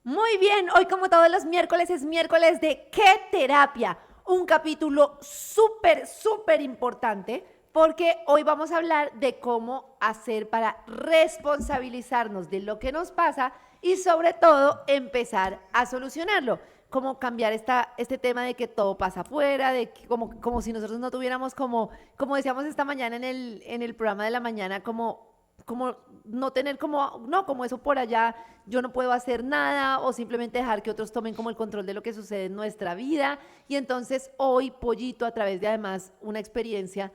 Muy bien, hoy como todos los miércoles es miércoles de ¿Qué terapia? Un capítulo súper importante porque hoy vamos a hablar de cómo hacer para responsabilizarnos de lo que nos pasa y sobre todo empezar a solucionarlo. Cómo cambiar este tema de que todo pasa afuera, de que como si nosotros no tuviéramos como decíamos esta mañana en el programa de la mañana, como no tener como eso por allá, yo no puedo hacer nada o simplemente dejar que otros tomen como el control de lo que sucede en nuestra vida. Y entonces hoy Pollito, a través de además una experiencia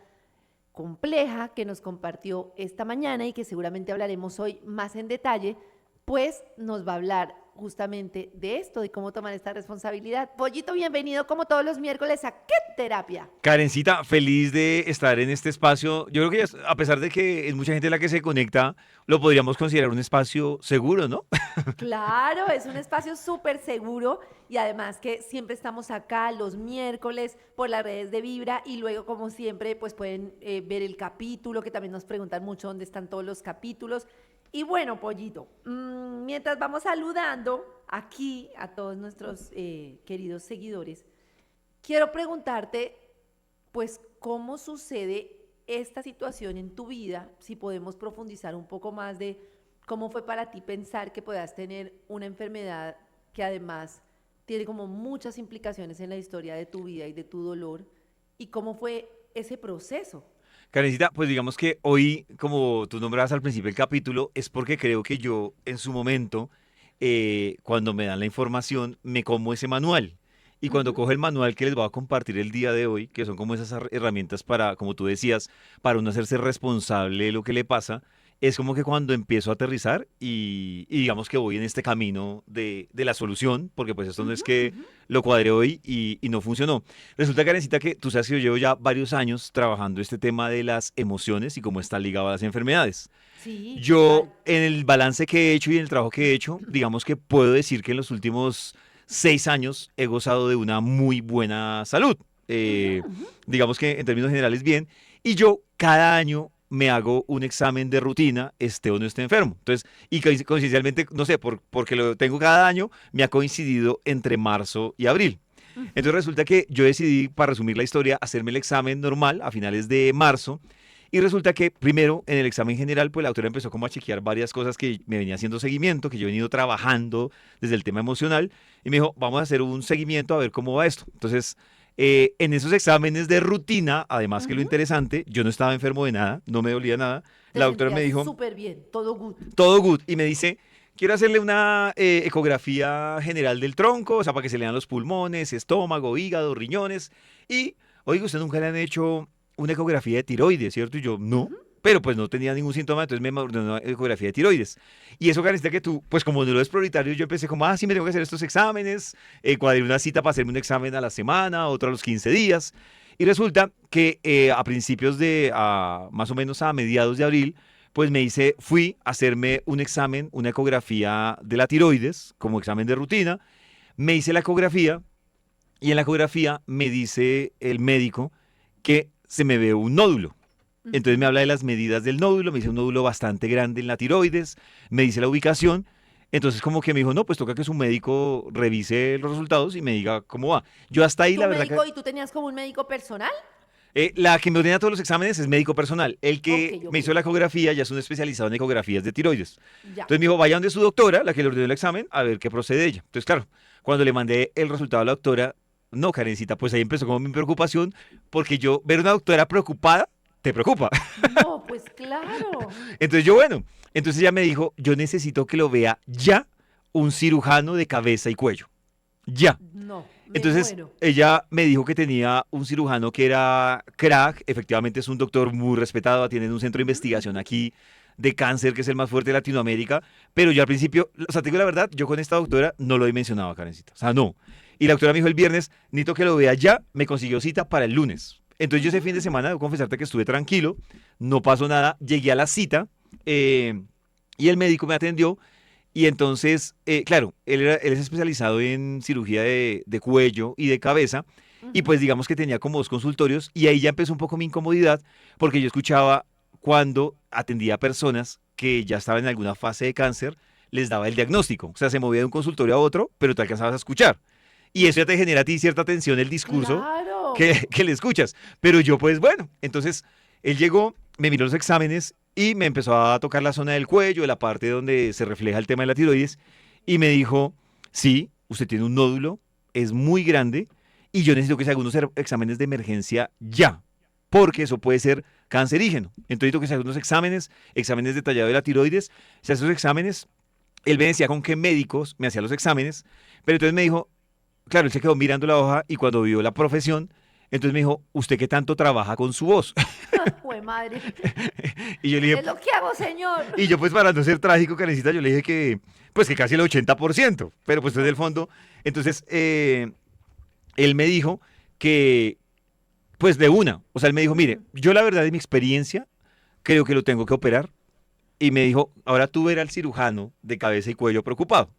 compleja que nos compartió esta mañana y que seguramente hablaremos hoy más en detalle, pues nos va a hablar justamente de esto, de cómo tomar esta responsabilidad. Pollito, bienvenido como todos los miércoles a ¿Qué terapia? Karencita, feliz de estar en este espacio. Yo creo que a pesar de que es mucha gente la que se conecta, lo podríamos considerar un espacio seguro, ¿no? Claro, es un espacio súper seguro y además que siempre estamos acá los miércoles por las redes de Vibra y luego como siempre pues pueden ver el capítulo, que también nos preguntan mucho dónde están todos los capítulos. Y bueno, Pollito, mientras vamos saludando aquí a todos nuestros queridos seguidores, quiero preguntarte pues cómo sucede esta situación en tu vida, si podemos profundizar un poco más de cómo fue para ti pensar que puedas tener una enfermedad que además tiene como muchas implicaciones en la historia de tu vida y de tu dolor, y cómo fue ese proceso. Karencita, pues digamos que hoy, como tú nombrabas al principio del capítulo, es porque creo que yo en su momento, cuando me dan la información, me como ese manual. Y cuando Ujú. cojo el manual que les voy a compartir el día de hoy, que son como esas herramientas para, como tú decías, para uno hacerse responsable de lo que le pasa, es como que cuando empiezo a aterrizar y digamos que voy en este camino de la solución, porque pues esto no es Ujú, que ujú. lo cuadré hoy y no funcionó. Resulta, Karencita, que tú sabes que yo llevo ya varios años trabajando este tema de las emociones y cómo está ligado a las enfermedades. Sí, Yo, total. en el balance que he hecho y en el trabajo que he hecho, digamos que puedo decir que en los últimos 6 años he gozado de una muy buena salud. Ujú, Eh, ujú. digamos que en términos generales bien. Y yo cada año me hago un examen de rutina, esté o no esté enfermo. Entonces, y coincidencialmente, no sé, porque lo tengo cada año, me ha coincidido entre marzo y abril. Ujú. Entonces resulta que yo decidí, para resumir la historia, hacerme el examen normal a finales de marzo. Y resulta que primero en el examen general, pues la doctora empezó como a chequear varias cosas que me venía haciendo seguimiento, que yo he venido trabajando desde el tema emocional. Y me dijo, vamos a hacer un seguimiento a ver cómo va esto. Entonces, en esos exámenes de rutina, además que lo Ujú. interesante, yo no estaba enfermo de nada, no me dolía nada. Te La doctora me sentías dijo, súper bien, todo good. todo good. Y me dice, quiero hacerle una ecografía general del tronco, o sea, para que se le vean los pulmones, estómago, hígado, riñones. Y, oiga, usted nunca le han hecho una ecografía de tiroides, ¿cierto? Y yo, no. Ujú. Pero pues no tenía ningún síntoma, entonces me ordenó una ecografía de tiroides. Y eso caracteriza que tú, pues como no lo es prioritario, yo empecé como, sí, me tengo que hacer estos exámenes, cuadré una cita para hacerme un examen a la semana, otro a los 15 días. Y resulta que a principios de, más o menos a mediados de abril, pues fui a hacerme un examen, una ecografía de la tiroides, como examen de rutina. Me hice la ecografía y en la ecografía me dice el médico que se me ve un nódulo. Entonces me Ujú. habla de las medidas del nódulo, me dice un nódulo bastante grande en la tiroides, me dice la ubicación. Entonces como que me dijo, no, pues toca que su médico revise los resultados y me diga cómo va. Yo hasta ahí, ¿Tu la verdad que médico y tú tenías como un médico personal? la que me ordena todos los exámenes es médico personal. El Ok, que me ok. hizo la ecografía ya es un especializado en ecografías de tiroides. Ya. Entonces me dijo, vaya donde su doctora, la que le ordenó el examen, a ver qué procede ella. Entonces, claro, cuando le mandé el resultado a la doctora, no, Karencita, pues ahí empezó como mi preocupación, porque yo, ver una doctora preocupada, te preocupa. No, pues claro. Entonces yo, bueno, entonces ella me dijo, yo necesito que lo vea ya un cirujano de cabeza y cuello. Ya. No, me Entonces, muero. ella me dijo que tenía un cirujano que era crack, efectivamente es un doctor muy respetado, tiene un centro de Ujú, investigación ujú. aquí de cáncer, que es el más fuerte de Latinoamérica, pero yo al principio, o sea, te digo la verdad, yo con esta doctora no lo he mencionado, Karencita, o sea, no. Y la doctora me dijo el viernes, necesito que lo vea ya, me consiguió cita para el lunes. Entonces yo Ujú, ese fin de ujú. semana, debo confesarte que estuve tranquilo, no pasó nada, llegué a la cita eh, y el médico me atendió y entonces, claro, él es especializado en cirugía de cuello y de cabeza. Y Ujú. pues digamos que tenía como dos consultorios y ahí ya empezó un poco mi incomodidad porque yo escuchaba cuando atendía a personas que ya estaban en alguna fase de cáncer, les daba el diagnóstico. O sea, se movía de un consultorio a otro, pero te alcanzabas a escuchar. Y eso ya te genera a ti cierta tensión el discurso Claro. que le escuchas. Pero yo, pues bueno, entonces él llegó, me miró los exámenes y me empezó a tocar la zona del cuello, la parte donde se refleja el tema de la tiroides, y me dijo, sí, usted tiene un nódulo, es muy grande, y yo necesito que se haga unos exámenes de emergencia ya, porque eso puede ser cancerígeno. Entonces necesito que se hagan unos exámenes detallados de la tiroides. Si esos exámenes, él me decía con qué médicos me hacía los exámenes, pero entonces me dijo, claro, él se quedó mirando la hoja y cuando vio la profesión, entonces me dijo, ¿usted qué tanto trabaja con su voz? Jue madre. Y yo le dije, Es lo que hago, señor. y yo pues para no ser trágico, Karencita, yo le dije que, pues que casi el 80%, pero pues desde el fondo, entonces él me dijo que, pues de una, o sea, él me dijo, mire, yo la verdad de mi experiencia, creo que lo tengo que operar, y me dijo, ahora tú verás al cirujano de cabeza y cuello preocupado.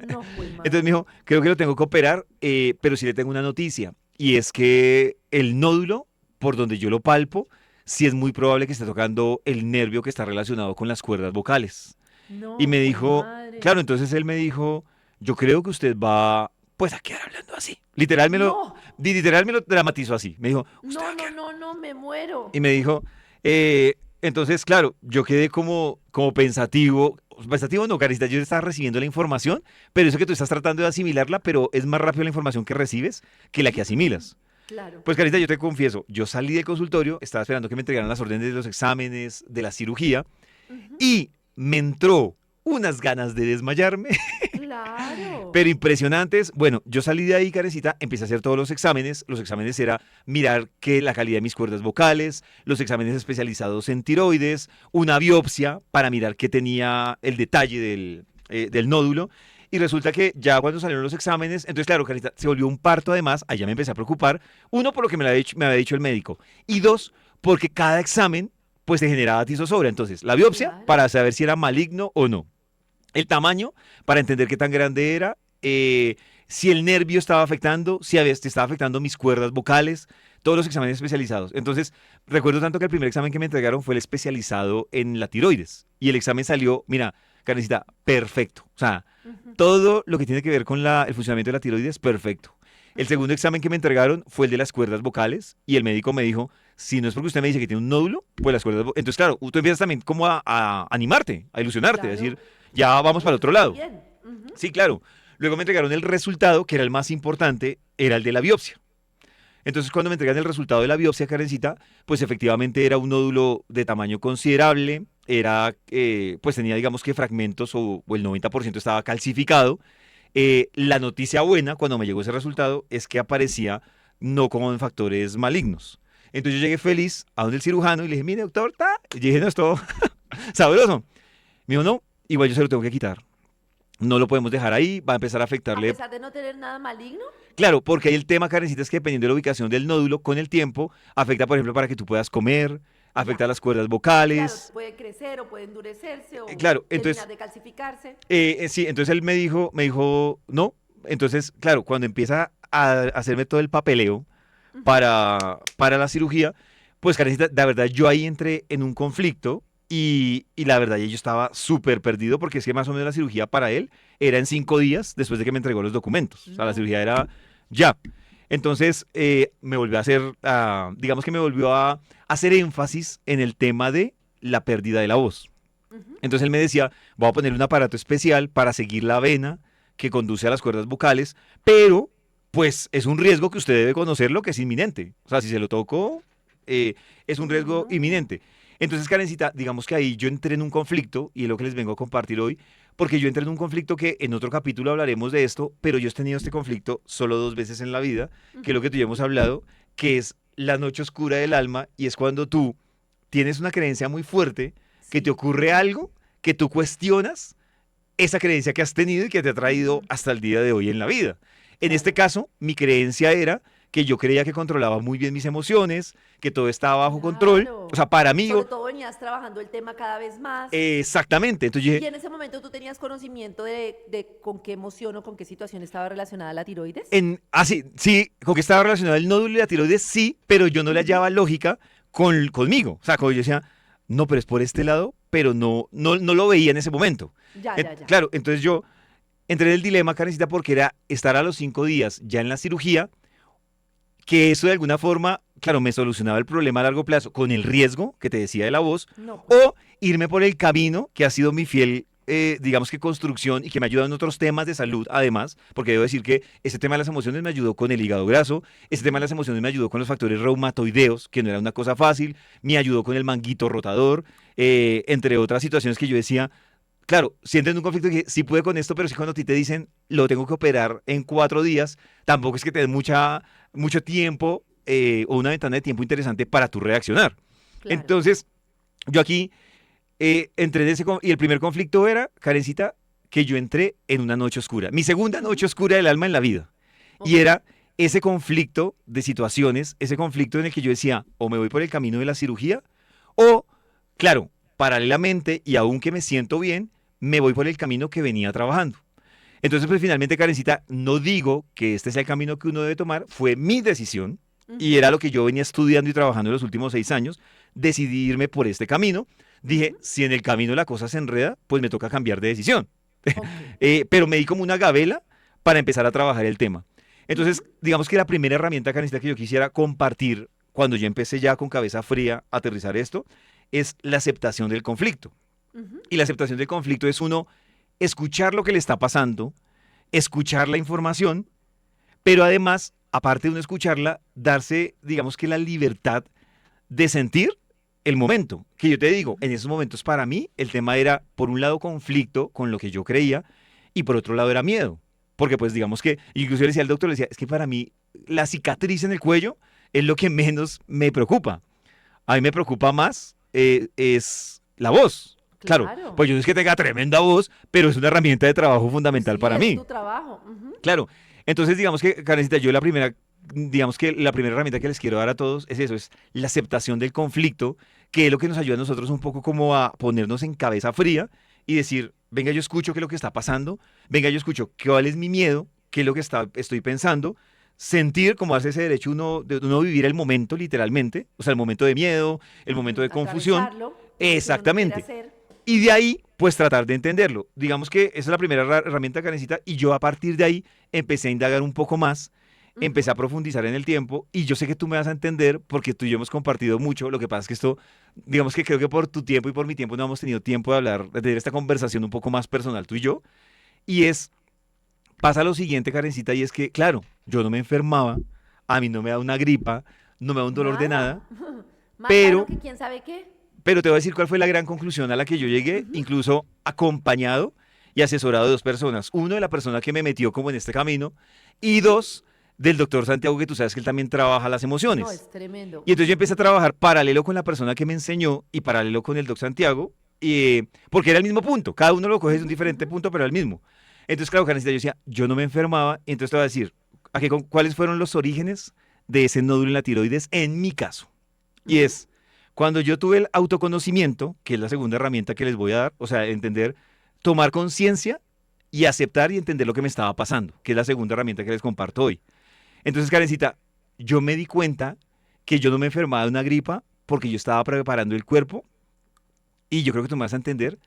No, jue Entonces me madre. dijo, creo que lo tengo que operar, pero sí le tengo una noticia, y es que el nódulo, por donde yo lo palpo, sí es muy probable que esté tocando el nervio que está relacionado con las cuerdas vocales. Y No, me jue dijo, madre. claro, entonces él me dijo, yo creo que usted va, pues a quedar hablando así. No, Literal me lo dramatizó así. Me dijo, usted va no, a no, quedar. no, no, me muero. Y me dijo, entonces, claro, yo quedé como pensativo. Pensativo no, Carista, yo estaba recibiendo la información, pero eso que tú estás tratando de asimilarla, pero es más rápido la información que recibes que la que asimilas. Claro. Pues Carita, yo te confieso, yo salí del consultorio, estaba esperando que me entregaran las órdenes de los exámenes, de la cirugía, Ujú. y me entró unas ganas de desmayarme, Claro. pero impresionantes. Bueno, yo salí de ahí, Karencita, empecé a hacer todos los exámenes. Los exámenes era mirar que la calidad de mis cuerdas vocales, los exámenes especializados en tiroides, una biopsia para mirar que tenía el detalle del nódulo. Y resulta que ya cuando salieron los exámenes, entonces claro, Carita, se volvió un parto además, allá me empecé a preocupar, uno por lo que me había dicho el médico, y dos, porque cada examen pues te generaba tisosobra. Entonces, la biopsia Claro. para saber si era maligno o no. El tamaño para entender qué tan grande era, si el nervio estaba afectando, si te estaba afectando mis cuerdas vocales, todos los exámenes especializados. Entonces, recuerdo tanto que el primer examen que me entregaron fue el especializado en la tiroides. Y el examen salió, mira, Karencita, perfecto. O sea, Ujú. todo lo que tiene que ver con el funcionamiento de la tiroides, perfecto. El segundo examen que me entregaron fue el de las cuerdas vocales y el médico me dijo, si no es porque usted me dice que tiene un nódulo, pues las cuerdas vocales. Entonces, claro, tú empiezas también como a animarte, a ilusionarte, a decir, Claro. ya vamos para el Eso otro está lado. bien. Ujú. Sí, claro. Luego me entregaron el resultado, que era el más importante, era el de la biopsia. Entonces, cuando me entregan el resultado de la biopsia, Karencita, pues efectivamente era un nódulo de tamaño considerable, pues tenía, digamos que fragmentos o el 90% estaba calcificado. La noticia buena, cuando me llegó ese resultado, es que aparecía no como en factores malignos. Entonces yo llegué feliz a donde el cirujano y le dije, mire, doctor, y dije, no, es todo sabroso. Me dijo, no, igual yo se lo tengo que quitar. No lo podemos dejar ahí, va a empezar a A afectarle. pesar de no tener nada maligno. Claro, porque hay el tema, Karencita, es que dependiendo de la ubicación del nódulo, con el tiempo, afecta, por ejemplo, para que tú puedas comer, afecta Ya. las cuerdas Claro, vocales. puede crecer o puede endurecerse o Claro, terminar entonces, de calcificarse. sí, entonces él me dijo, no. Entonces, claro, cuando empieza a hacerme todo el papeleo Ujú. para la cirugía, pues, Karencita, la verdad, yo ahí entré en un conflicto y la verdad, yo estaba súper perdido porque es que más o menos la cirugía para él era en 5 días después de que me entregó los documentos. O sea, la No. cirugía era ya. Entonces, me volvió a hacer, digamos que me volvió a hacer énfasis en el tema de la pérdida de la voz. Ujú. Entonces él me decía, voy a poner un aparato especial para seguir la vena que conduce a las cuerdas vocales, pero pues es un riesgo que usted debe conocerlo que es inminente. O sea, si se lo tocó, es un Uy, riesgo no. inminente. Entonces, Karencita, digamos que ahí yo entré en un conflicto, y es lo que les vengo a compartir hoy, porque yo entré en un conflicto que en otro capítulo hablaremos de esto, pero yo he tenido este conflicto solo 2 veces en la vida, que es lo Ujú. que tú y yo hemos hablado, que es la noche oscura del alma, y es cuando tú tienes una creencia muy fuerte, que te Sí. ocurre algo, que tú cuestionas esa creencia que has tenido y que te ha traído Ujú. hasta el día de hoy en la vida. En este Claro. caso, mi creencia era que yo creía que controlaba muy bien mis emociones, que todo estaba bajo control. O Claro. sea, para mí, Sobre todo venías trabajando el tema cada vez más. exactamente. Entonces yo Y dije, en ese momento tú tenías conocimiento de con qué emoción o con qué situación estaba relacionada la tiroides. sí, sí, con que estaba relacionado el nódulo y la tiroides, sí, pero yo no le Ujú. hallaba lógica conmigo. O sea, como yo decía, no, pero es por este lado, pero no lo veía en ese momento. Ya. Claro, entonces yo entré en el dilema, Karencita, porque era estar a los 5 días ya en la cirugía, que eso de alguna forma, claro, me solucionaba el problema a largo plazo con el riesgo que te decía de la voz, No, pues, o irme por el camino que ha sido mi fiel, digamos que construcción y que me ha ayudado en otros temas de salud, además, porque debo decir que ese tema de las emociones me ayudó con el hígado graso, ese tema de las emociones me ayudó con los factores reumatoideos, que no era una cosa fácil, me ayudó con el manguito rotador, entre otras situaciones que yo decía, claro, siento en un conflicto que sí pude con esto, pero sí cuando a ti te dicen lo tengo que operar en 4 días, tampoco es que te den mucho tiempo o una ventana de tiempo interesante para tu reaccionar. claro. Entonces, yo aquí entré en y el primer conflicto era, Karencita, que yo entré en una noche oscura. Mi segunda noche oscura del alma en la vida. Y Ok. era ese conflicto de situaciones, ese conflicto en el que yo decía, o me voy por el camino de la cirugía, o, claro, paralelamente, y aunque me siento bien, me voy por el camino que venía trabajando. Entonces, pues finalmente, Karencita, no digo que este sea el camino que uno debe tomar, fue mi decisión, y era Ujú. lo que yo venía estudiando y trabajando en los últimos 6 años, decidí irme por este camino. Dije, Ujú. si en el camino la cosa se enreda, pues me toca cambiar de decisión. Ok. Pero me di como una gabela para empezar a trabajar el tema. Entonces, Ujú. digamos que la primera herramienta, Karencita, que yo quisiera compartir cuando yo empecé ya con cabeza fría a aterrizar esto, es la aceptación del conflicto. Ujú. Y la aceptación del conflicto es uno escuchar lo que le está pasando, escuchar la información, pero además, aparte de uno escucharla, darse, digamos que la libertad de sentir el momento. Que yo te digo, en esos momentos para mí el tema era, por un lado, conflicto con lo que yo creía y por otro lado era miedo. Porque pues digamos que, incluso le decía al doctor, le decía, es que para mí la cicatriz en el cuello es lo que menos me preocupa. A mí me preocupa más es la voz. Claro, Claro. pues yo no es que tenga tremenda voz, pero es una herramienta de trabajo Pues fundamental sí, para es mí. tu trabajo. Ujú. Claro, entonces digamos que, Karencita, digamos que la primera herramienta que les quiero dar a todos es eso, es la aceptación del conflicto, que es lo que nos ayuda a nosotros un poco como a ponernos en cabeza fría y decir, venga, yo escucho qué es lo que está pasando, venga, yo escucho cuál es mi miedo, qué es lo que estoy pensando, sentir como hace ese derecho uno de uno vivir el momento literalmente, o sea, el momento de miedo, el momento Ujú. de confusión, Atravesarlo, lo que uno no quiere exactamente. hacer. Y de ahí, pues tratar de entenderlo. Digamos que esa es la primera herramienta que necesita y yo a partir de ahí empecé a indagar un poco más, empecé Ujú. a profundizar en el tiempo y yo sé que tú me vas a entender porque tú y yo hemos compartido mucho. Lo que pasa es que esto, digamos que creo que por tu tiempo y por mi tiempo no hemos tenido tiempo de hablar, de tener esta conversación un poco más personal tú y yo. Y pasa lo siguiente, Karencita, y es que, claro, yo no me enfermaba, a mí no me da una gripa, no me da un dolor de nada, Nada. Más sano pero que quién sabe qué. te voy a decir cuál fue la gran conclusión a la que yo llegué, Ujú. incluso acompañado y asesorado de dos personas. Uno, de la persona que me metió como en este camino, y dos, del doctor Santiago, que tú sabes que él también trabaja las No, emociones. es tremendo. Y entonces yo Ujú. empecé a trabajar paralelo con la persona que me enseñó y paralelo con el doctor Santiago, porque era el mismo punto. Cada uno lo coge desde un Ujú, diferente ujú. punto, pero era el mismo. Entonces, claro, Karencita, yo decía, yo no me enfermaba, entonces te voy a decir, ¿cuáles fueron los orígenes de ese nódulo en la tiroides en mi caso? Y Ujú. es cuando yo tuve el autoconocimiento, que es la segunda herramienta que les voy a dar, o sea, entender, tomar conciencia y aceptar y entender lo que me estaba pasando, que es la segunda herramienta que les comparto hoy. Entonces, Karencita, yo me di cuenta que yo no me enfermaba de una gripa porque yo estaba preparando el cuerpo y yo creo que tú me vas a entender,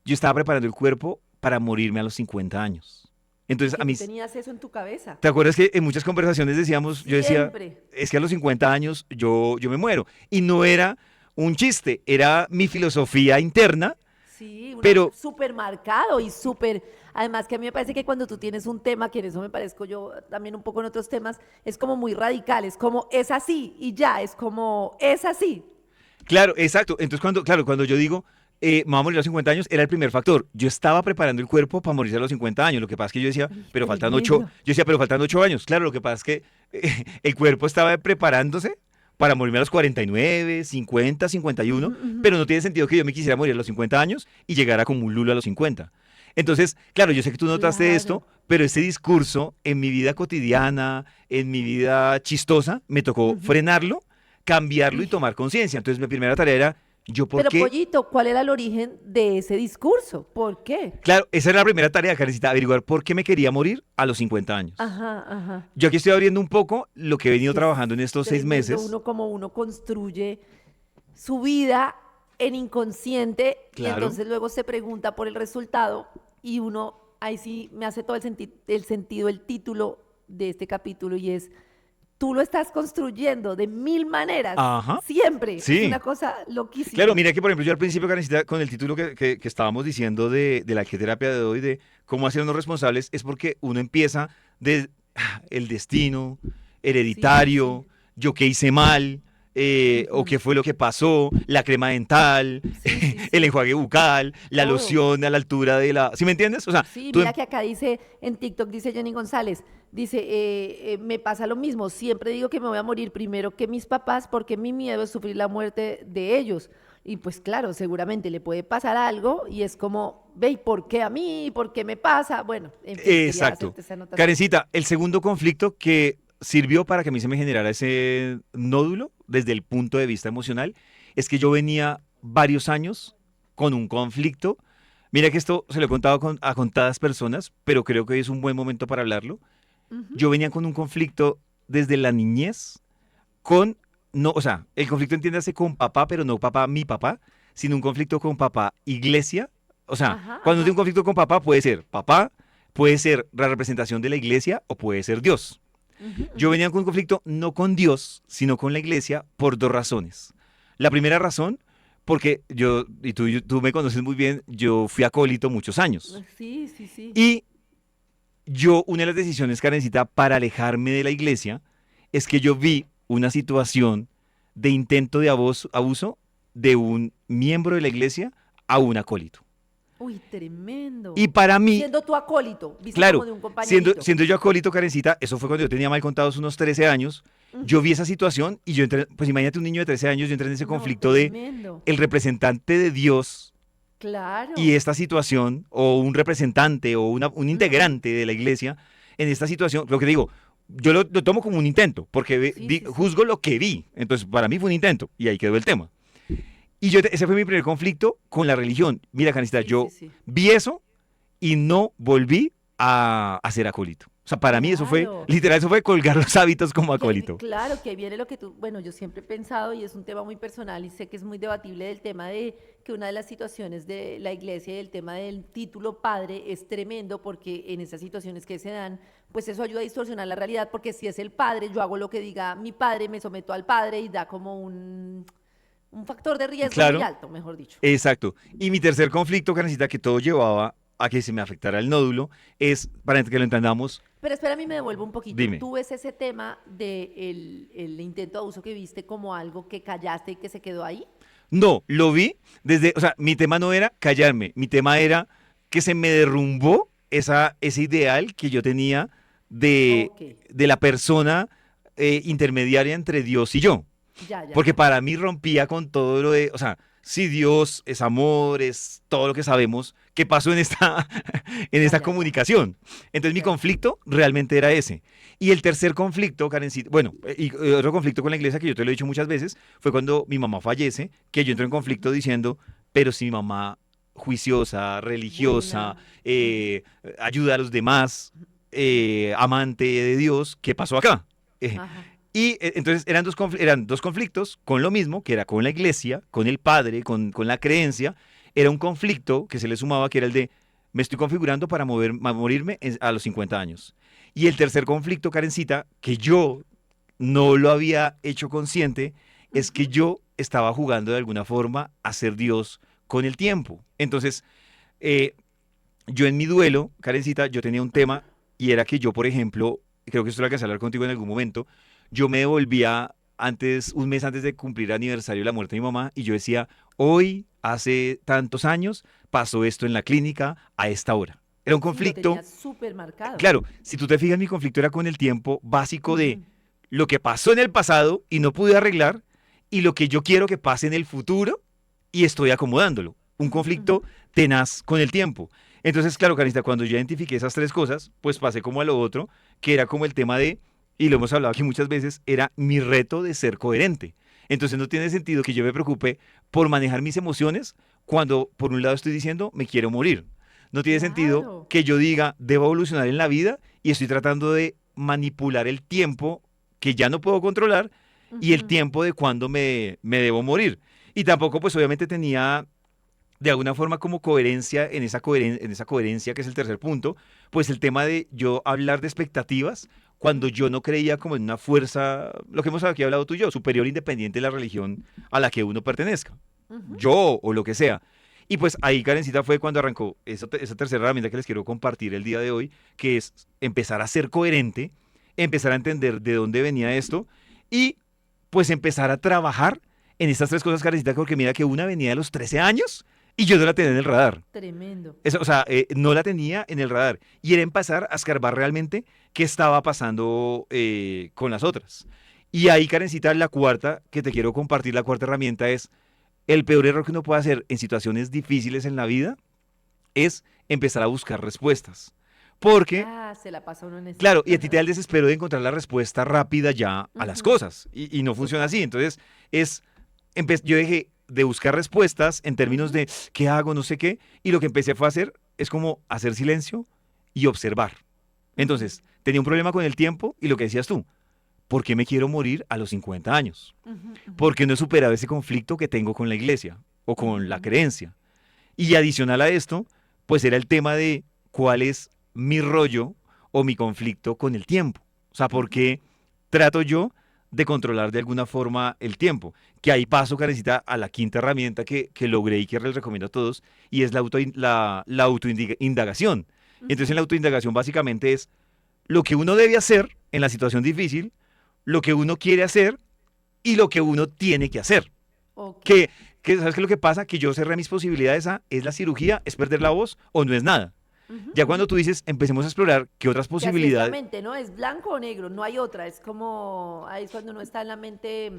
yo estaba preparando el cuerpo para morirme a los 50 años. Y Entonces, que tú tenías eso en tu cabeza. ¿te acuerdas que en muchas conversaciones decíamos, yo decía, Siempre. es que a los 50 años yo me muero? Y no era un chiste, era mi filosofía interna, Sí, una pero súper marcado y súper. Además que a mí me parece que cuando tú tienes un tema, que en eso me parezco yo también un poco en otros temas, es como muy radical, es como es así y ya, es como es así. claro, exacto. Entonces, cuando yo digo, me voy a morir a los 50 años, era el primer factor. Yo estaba preparando el cuerpo para morirse a los 50 años. Lo que pasa es que yo decía, Uy, pero faltan ocho, tremendo. yo decía, pero faltan 8 años. Claro, lo que pasa es que el cuerpo estaba preparándose para morirme a los 49, 50, Ujú, 51, ujú. pero no tiene sentido que yo me quisiera morir a los 50 años y llegara como un lulo a los 50. Entonces, claro, yo sé que tú notaste Claro. esto, pero este discurso en mi vida cotidiana, en mi vida chistosa, me tocó Ujú. frenarlo, cambiarlo y tomar conciencia. Entonces, mi primera tarea era, ¿yo por Pero qué? Pollito, ¿cuál era el origen de ese discurso? ¿Por qué? Claro, esa era la primera tarea, Karencita, averiguar por qué me quería morir a los 50 años. Ajá, ajá. Yo aquí estoy abriendo un poco lo que he Es venido que es trabajando en estos seis tremendo meses. uno como uno construye su vida en inconsciente y Claro. entonces luego se pregunta por el resultado y uno, ahí sí me hace todo el sentido, el título de este capítulo y es, tú lo estás construyendo de mil maneras, Ajá. siempre. Es Sí. una cosa loquísima. Claro, mira que por ejemplo yo al principio, Karencita, con el título que estábamos diciendo de la terapia de hoy, de cómo hacernos responsables, es porque uno empieza de el destino, Sí, sí, sí. hereditario, yo qué hice mal, o Ujú. qué fue lo que pasó, la crema dental, Sí, sí, el sí. enjuague bucal, la Todo. loción a la altura de la... ¿Sí me entiendes? O sea, Sí, tú... mira que acá dice, en TikTok dice Jenny González, dice, me pasa lo mismo, siempre digo que me voy a morir primero que mis papás porque mi miedo es sufrir la muerte de ellos. Y pues claro, seguramente le puede pasar algo y es como, ve, ¿y por qué a mí? ¿Por qué me pasa? Bueno, en fin, quería Exacto. hacerte esa anotación. Karencita, el segundo conflicto que sirvió para que a mí se me generara ese nódulo desde el punto de vista emocional es que yo venía varios años con un conflicto. Mira que esto se lo he contado a contadas personas, pero creo que hoy es un buen momento para hablarlo. Ujú. Yo venía con un conflicto desde la niñez con, no, o sea, el conflicto entiéndase con papá, pero no papá, mi papá, sino un conflicto con papá, iglesia. O sea, Ajá, cuando tengo ajá. un conflicto con papá, puede ser la representación de la iglesia o puede ser Dios. Ujú, Yo ujú. venía con un conflicto no con Dios, sino con la iglesia por dos razones. La primera razón, porque yo, y tú me conoces muy bien, yo fui acólito muchos años. Sí, sí, sí. Y yo, una de las decisiones, Karencita, para alejarme de la iglesia, es que yo vi una situación de intento de abuso de un miembro de la iglesia a un acólito. Uy, tremendo. Y para mí, Siendo tu acólito, viste como claro, de un siendo, compañerito. siendo yo acólito, Karencita, eso fue cuando yo tenía mal contados unos 13 años, yo Ujú. vi esa situación y yo entré, pues imagínate un niño de 13 años, yo entré en ese No, conflicto de tremendo. el representante de Dios y Claro. esta situación, o un representante o un Ujú. integrante de la iglesia, en esta situación, lo que digo, yo lo tomo como un intento, porque Sí, sí, sí. juzgo lo que vi, entonces para mí fue un intento, y ahí quedó el tema. Y ese fue mi primer conflicto con la religión. Mira, Canista, Sí, sí, yo sí. vi eso y no volví a ser acólito. O sea, para mí eso fue, Claro. literal, eso fue colgar los hábitos como acólito. Claro, que ahí viene lo que tú, bueno, yo siempre he pensado y es un tema muy personal y sé que es muy debatible del tema de que una de las situaciones de la iglesia y el tema del título padre es tremendo porque en esas situaciones que se dan, pues eso ayuda a distorsionar la realidad porque si es el padre, yo hago lo que diga mi padre, me someto al padre y da como un factor de riesgo muy Claro, alto, mejor dicho. exacto. Y mi tercer conflicto, Karencita, que todo llevaba a que se me afectara el nódulo, es, para que lo entendamos, Pero espera, a mí me devuelvo un poquito. dime. ¿Tú ves ese tema del el intento de abuso que viste como algo que callaste y que se quedó ahí? No, lo vi desde, o sea, mi tema no era callarme, mi tema era que se me derrumbó ese ideal que yo tenía de, Ok, de la persona intermediaria entre Dios y yo. ya, ya, Porque ya. para mí rompía con todo lo de, o sea, si Dios es amor, es todo lo que sabemos, ¿qué pasó en esta, en Ya, esta ya, ya, comunicación? Entonces mi ya. conflicto realmente era ese. Y el tercer conflicto, Karencita, bueno, y otro conflicto con la iglesia que yo te lo he dicho muchas veces, fue cuando mi mamá fallece, que yo entré en Ujú, conflicto ujú. diciendo, pero si mi mamá juiciosa, religiosa, Buena. Ujú. ayuda a los demás, amante de Dios, ¿qué pasó acá? Eh, Ajá. entonces eran dos conflictos con lo mismo, que era con la iglesia, con el padre, con la creencia. Era un conflicto que se le sumaba, que era el de, me estoy configurando para morirme a los 50 años. Y el tercer conflicto, Karencita, que yo no lo había hecho consciente, es que Ujú. yo estaba jugando de alguna forma a ser Dios con el tiempo. Entonces, eh, yo en mi duelo, Karencita, yo tenía un Ajá. tema y era que yo, por ejemplo, creo que esto lo alcancé a hablar contigo en algún momento, yo me devolvía antes, un mes antes de cumplir aniversario de la muerte de mi mamá y yo decía, hoy, hace tantos años, pasó esto en la clínica a esta hora. Era un Sí, lo conflicto, tenía súper marcado. claro, si tú te fijas, mi conflicto era con el tiempo básico de Ujú, lo que pasó en el pasado y no pude arreglar y lo que yo quiero que pase en el futuro y estoy acomodándolo. Un ujú, conflicto ujú. tenaz con el tiempo. Entonces, claro, Carista, cuando yo identifiqué esas tres cosas, pues pasé como a lo otro, que era como el tema de, y lo hemos hablado aquí muchas veces, era mi reto de ser coherente. Entonces no tiene sentido que yo me preocupe por manejar mis emociones cuando por un lado estoy diciendo me quiero morir. No tiene sentido Claro. que yo diga debo evolucionar en la vida y estoy tratando de manipular el tiempo que ya no puedo controlar y el Ujú. tiempo de cuando me debo morir. Y tampoco, pues obviamente tenía de alguna forma como coherencia en esa, en esa coherencia que es el tercer punto, pues el tema de yo hablar de expectativas cuando yo no creía como en una fuerza, lo que hemos aquí hablado tú y yo, superior independiente de la religión a la que uno pertenezca, Ujú. yo o lo que sea. Y pues ahí, Karencita, fue cuando arrancó esa tercera herramienta que les quiero compartir el día de hoy, que es empezar a ser coherente, empezar a entender de dónde venía esto y pues empezar a trabajar en estas tres cosas, Karencita, porque mira que una venía de los 13 años y yo no la tenía en el radar. Tremendo. Eso, o sea, no la tenía en el radar. Y era empezar a escarbar realmente qué estaba pasando con las otras. Y ahí, Karencita, la cuarta que te quiero compartir, la cuarta herramienta es el peor error que uno puede hacer en situaciones difíciles en la vida es empezar a buscar respuestas. Porque, Ah, se la pasa uno en esa. claro, y a ti te da el desespero de encontrar la respuesta rápida ya a las Ujú. cosas. Y no funciona Total. así. Entonces, es, yo dejé de buscar respuestas en términos Ujú. de qué hago, no sé qué. Y lo que empecé fue a hacer es como hacer silencio y observar. Ujú. Entonces, tenía un problema con el tiempo y lo que decías tú, ¿por qué me quiero morir a los 50 años? Ujú. Ujú. Porque no he superado ese conflicto que tengo con la iglesia o Ujú. con la Ujú. creencia. Y adicional a esto, pues era el tema de cuál es mi rollo o mi conflicto con el tiempo. O sea, ¿por Ujú. qué trato yo de controlar de alguna forma el tiempo? Que ahí paso, Karencita, a la quinta herramienta que logré y que les recomiendo a todos, y es la autoindagación. Entonces, Ujú. en la autoindagación básicamente es lo que uno debe hacer en la situación difícil, lo que uno quiere hacer y lo que uno tiene que hacer. Ok. Que, ¿sabes qué es lo que pasa? Que yo cerré mis posibilidades a, ¿es la cirugía? ¿Es perder la voz? ¿O no es nada? Ujú. Ya Ujú. cuando tú dices, empecemos a explorar qué otras Que así es la posibilidades. mente, ¿no? Es blanco o negro, no hay otra. Es como, ahí es cuando uno está en la mente,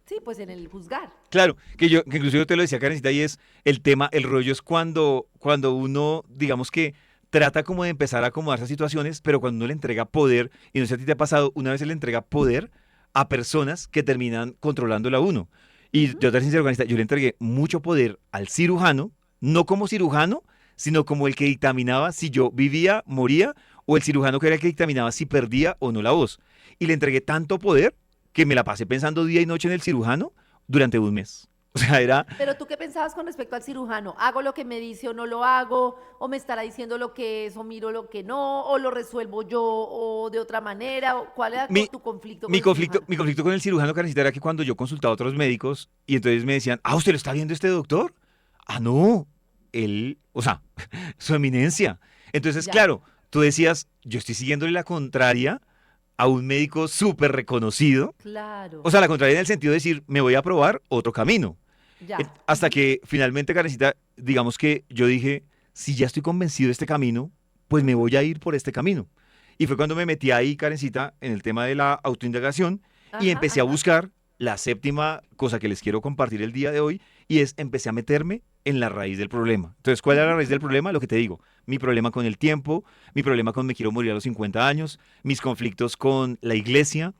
sí, pues en el juzgar. Claro, que incluso yo te lo decía, Karencita, y es el tema, el rollo es cuando uno, digamos que trata como de empezar a acomodarse a situaciones, pero cuando uno le entrega poder, y no sé si a ti te ha pasado, una vez se le entrega poder a personas que terminan controlándola a uno. Y Ujú. yo te soy sincero, Karencita, yo le entregué mucho poder al cirujano, no como cirujano, sino como el que dictaminaba si yo vivía, moría, o el cirujano que era el que dictaminaba si perdía o no la voz. Y le entregué tanto poder que me la pasé pensando día y noche en el cirujano durante un mes. O sea, era, Pero tú qué pensabas con respecto al cirujano, ¿hago lo que me dice o no lo hago? ¿O me estará diciendo lo que es o miro lo que no? ¿O lo resuelvo yo o de otra manera? ¿O cuál era mi, tu conflicto con mi el conflicto, cirujano? mi conflicto con el cirujano, Karencita, era que cuando yo consultaba a otros médicos y entonces me decían, ah, ¿usted lo está viendo este doctor? Ah, no, él, o sea, su eminencia. Entonces, Ya, claro, tú decías, yo estoy siguiéndole la contraria a un médico súper reconocido. claro, O sea, la contraria en el sentido de decir, me voy a probar otro camino. ya. Hasta Ujú. que finalmente, Karencita, digamos que yo dije, si ya estoy convencido de este camino, pues me Ujú. voy a ir por este camino. Y fue cuando me metí ahí, Karencita, en el tema de la autoindagación y Ajá, empecé a ajá. buscar la séptima cosa que les quiero compartir el día de hoy y es empecé a meterme en la raíz del problema. Entonces, ¿cuál era Ujú. la raíz del Ujú. problema? Lo que te digo, mi problema con el tiempo, mi problema con me quiero morir a los 50 años, mis conflictos con la iglesia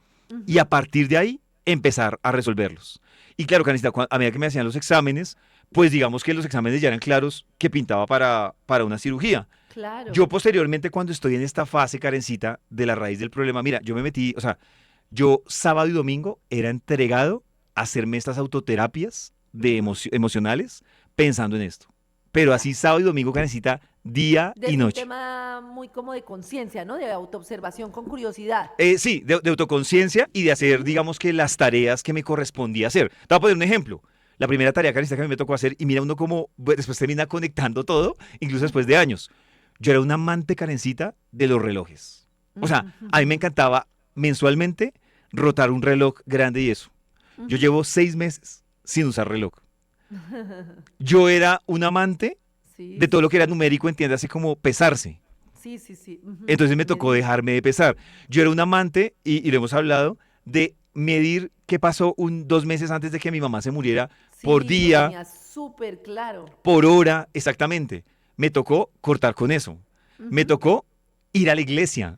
y Ujú. a partir de ahí empezar a resolverlos. Y claro, Karencita, a medida que me hacían los exámenes, pues digamos que los exámenes ya eran claros que pintaba para una cirugía. Claro. Yo posteriormente, cuando estoy en esta fase, Karencita, de la raíz del problema, mira, yo me metí, o sea, yo sábado y domingo era entregado a hacerme estas autoterapias de Ujú. emocionales pensando en esto. Pero Ya. así sábado y domingo, Karencita, día y Desde un noche. tema muy como de conciencia, ¿no? De autoobservación con curiosidad. Sí, de autoconciencia y de hacer, Ujú. digamos que las tareas que me correspondía hacer. Te voy a poner un ejemplo. La primera tarea, Karencita, que a mí me tocó hacer, y mira uno como después termina conectando todo, incluso después Ujú. de años. Yo era un amante, Karencita, de los relojes. O sea, Ujú. a mí me Ujú. encantaba mensualmente rotar un reloj grande y eso. Yo Ujú. llevo 6 meses sin usar reloj. Yo era un amante Sí, de todo sí, lo que era sí. numérico, entiéndase como pesarse. Sí, sí, sí. Ujú. Entonces me Te tocó entiendo. dejarme de pesar. Yo era un amante, y lo hemos hablado, de medir qué pasó 2 meses antes de que mi mamá se muriera por Sí, lo día, tenía súper claro. por hora, exactamente. Me tocó cortar con eso. Me Ujú. tocó ir a la iglesia.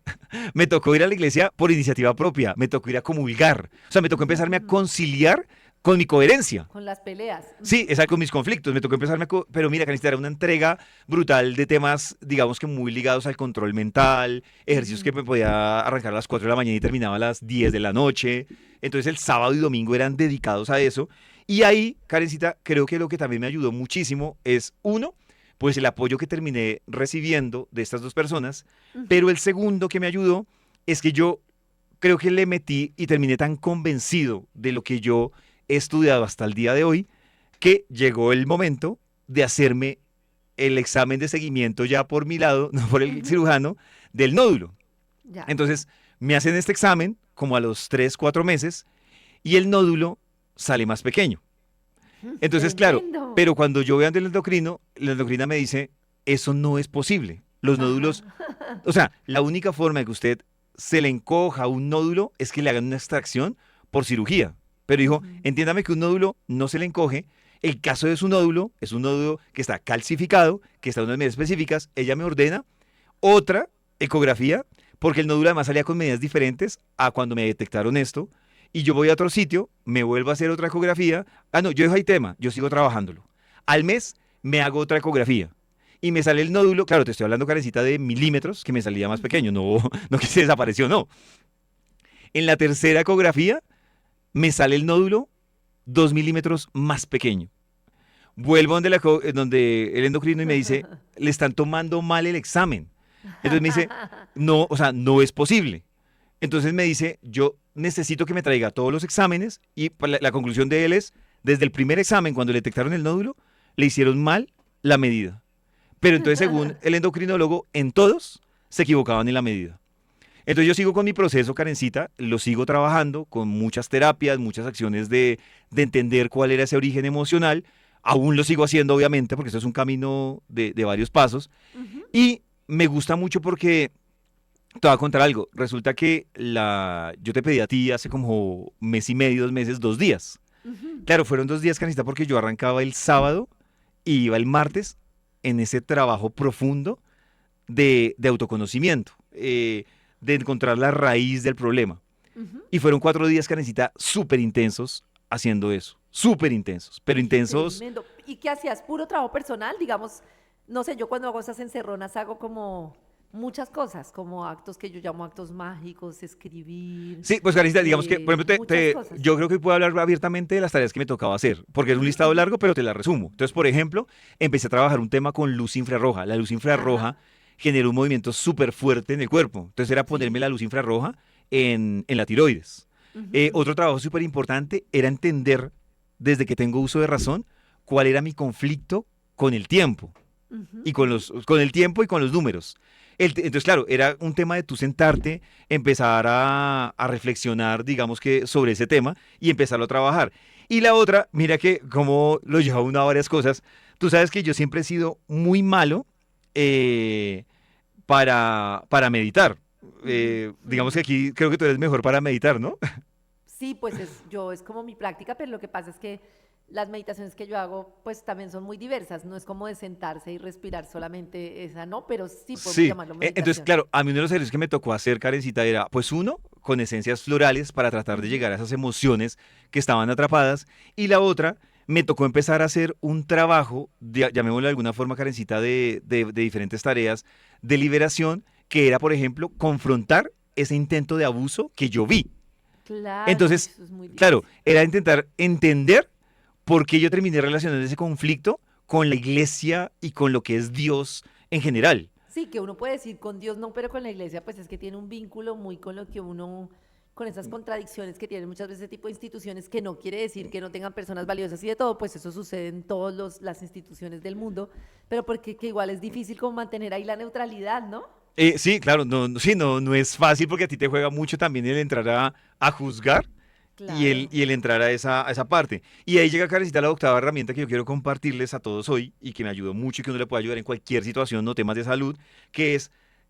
Me tocó ir a la iglesia por iniciativa propia. Me tocó ir a comulgar. O sea, me tocó Ujú. empezarme a Ujú. conciliar con mi coherencia. Con las peleas. Sí, Ujú. exacto, con mis conflictos. Me tocó empezarme pero mira, Canista, era una entrega brutal de temas, digamos que muy ligados al control mental, ejercicios que Ujú. me podía arrancar a las 4 de la mañana y terminaba a las 10 de la noche. Entonces el sábado y domingo eran dedicados a eso. Y ahí, Karencita, creo que lo que también me ayudó muchísimo es, uno, pues el apoyo que terminé recibiendo de estas dos personas, Ujú. pero el segundo que me ayudó es que yo creo que le metí y terminé tan convencido de lo que yo he estudiado hasta el día de hoy, que llegó el momento de hacerme el examen de seguimiento ya por mi lado, no por el Ujú. cirujano, del nódulo. Ya. Entonces, me hacen este examen como a los 3 4 meses y el nódulo sale más pequeño. Entonces, claro, Tremendo. pero cuando yo veo ante el endocrino, la endocrina me dice, eso no es posible. Los Ajá. nódulos, o sea, la única forma de que usted se le encoja un nódulo es que le hagan una extracción por cirugía. Pero dijo, Ujú. entiéndame que un nódulo no se le encoge. El caso de su nódulo es un nódulo que está calcificado, que está en unas medidas específicas. Ella me ordena otra ecografía, porque el nódulo además salía con medidas diferentes a cuando me detectaron esto. Y yo voy a otro sitio, me vuelvo a hacer otra ecografía. Ah, no, yo dejo ahí tema, yo sigo trabajándolo. Al mes me hago otra ecografía. Y me sale el nódulo, claro, te estoy hablando, carecita, de milímetros, que me salía más Ujú. pequeño, no, no que se desapareció, no. En la tercera ecografía me sale el nódulo 2 milímetros más pequeño. Vuelvo donde el endocrino y me dice, le están tomando mal el examen. Entonces me dice, no, o sea, no es posible. Entonces me dice, yo necesito que me traiga todos los exámenes y la conclusión de él es, desde el primer examen, cuando le detectaron el nódulo, le hicieron mal la medida. Pero entonces, según el endocrinólogo, en todos se equivocaban en la medida. Entonces yo sigo con mi proceso, Karencita, lo sigo trabajando con muchas terapias, muchas acciones de entender cuál era ese origen emocional. Aún lo sigo haciendo, obviamente, porque esto es un camino de varios pasos. Ujú. Y me gusta mucho porque te voy a contar algo. Resulta que yo te pedí a ti hace como mes y medio, 2 meses, 2 días. Ujú. Claro, fueron 2 días, Karencita, porque yo arrancaba el sábado y iba el martes en ese trabajo profundo de autoconocimiento, de encontrar la raíz del problema. Ujú. Y fueron 4 días, Karencita, súper intensos haciendo eso. Súper intensos, pero Oye, intensos. tremendo. ¿Y qué hacías? ¿Puro trabajo personal? Digamos, no sé, yo cuando hago esas encerronas hago como muchas cosas, como actos que yo llamo actos mágicos, escribir, Sí, pues Karencita, digamos que, por ejemplo, muchas cosas. yo creo que puedo hablar abiertamente de las tareas que me tocaba hacer, porque es un Ujú, listado ujú. largo, pero te la resumo. Entonces, por ejemplo, empecé a trabajar un tema con luz infrarroja. La luz Ajá, infrarroja generó un movimiento súper fuerte en el cuerpo. Entonces era ponerme la sí. luz infrarroja en la tiroides. Ujú, ujú, Otro trabajo súper importante era entender, desde que tengo uso de razón, cuál era mi conflicto con el tiempo ujú, y ujú. con el tiempo y con los números. Entonces, claro, era un tema de tú sentarte, empezar a reflexionar, digamos que sobre ese tema y empezarlo a trabajar. Y la otra, mira que como lo lleva uno a varias cosas, tú sabes que yo siempre he sido muy malo eh, para meditar. Ujú, Digamos que ujú. aquí creo que tú eres mejor para meditar, ¿no? Sí, pues es como mi práctica, pero lo que pasa es que las meditaciones que yo hago, pues también son muy diversas. No es como de sentarse y respirar solamente esa, no, pero sí podemos Sí, llamarlo entonces, meditación. claro, a mí uno de los ejercicios que me tocó hacer, Karencita, era, pues uno, con esencias florales para tratar de Ujú. llegar a esas emociones que estaban atrapadas, y la otra, me tocó empezar a hacer un trabajo, llamémoslo de alguna forma, Karencita, de diferentes tareas de liberación, que era, por ejemplo, confrontar ese intento de abuso que yo vi. Claro, uy, Entonces, eso es muy claro, difícil. era intentar entender por qué yo terminé relacionando ese conflicto con la iglesia y con lo que es Dios en general. Sí, que uno puede decir con Dios no, pero con la iglesia, pues es que tiene un vínculo muy con lo que uno, con esas contradicciones que tienen muchas veces ese tipo de instituciones, que no quiere decir que no tengan personas valiosas y de todo, pues eso sucede en todas las instituciones del mundo, pero porque que igual es difícil como mantener ahí la neutralidad, ¿no? Sí, claro, sí, no es fácil porque a ti te juega mucho también el entrar a juzgar y Claro. el entrar a esa parte. Y ahí llega, Karencita, la octava herramienta que yo quiero compartirles a todos hoy y que me ayudó mucho y que uno le puede ayudar en cualquier situación, no temas de salud, que es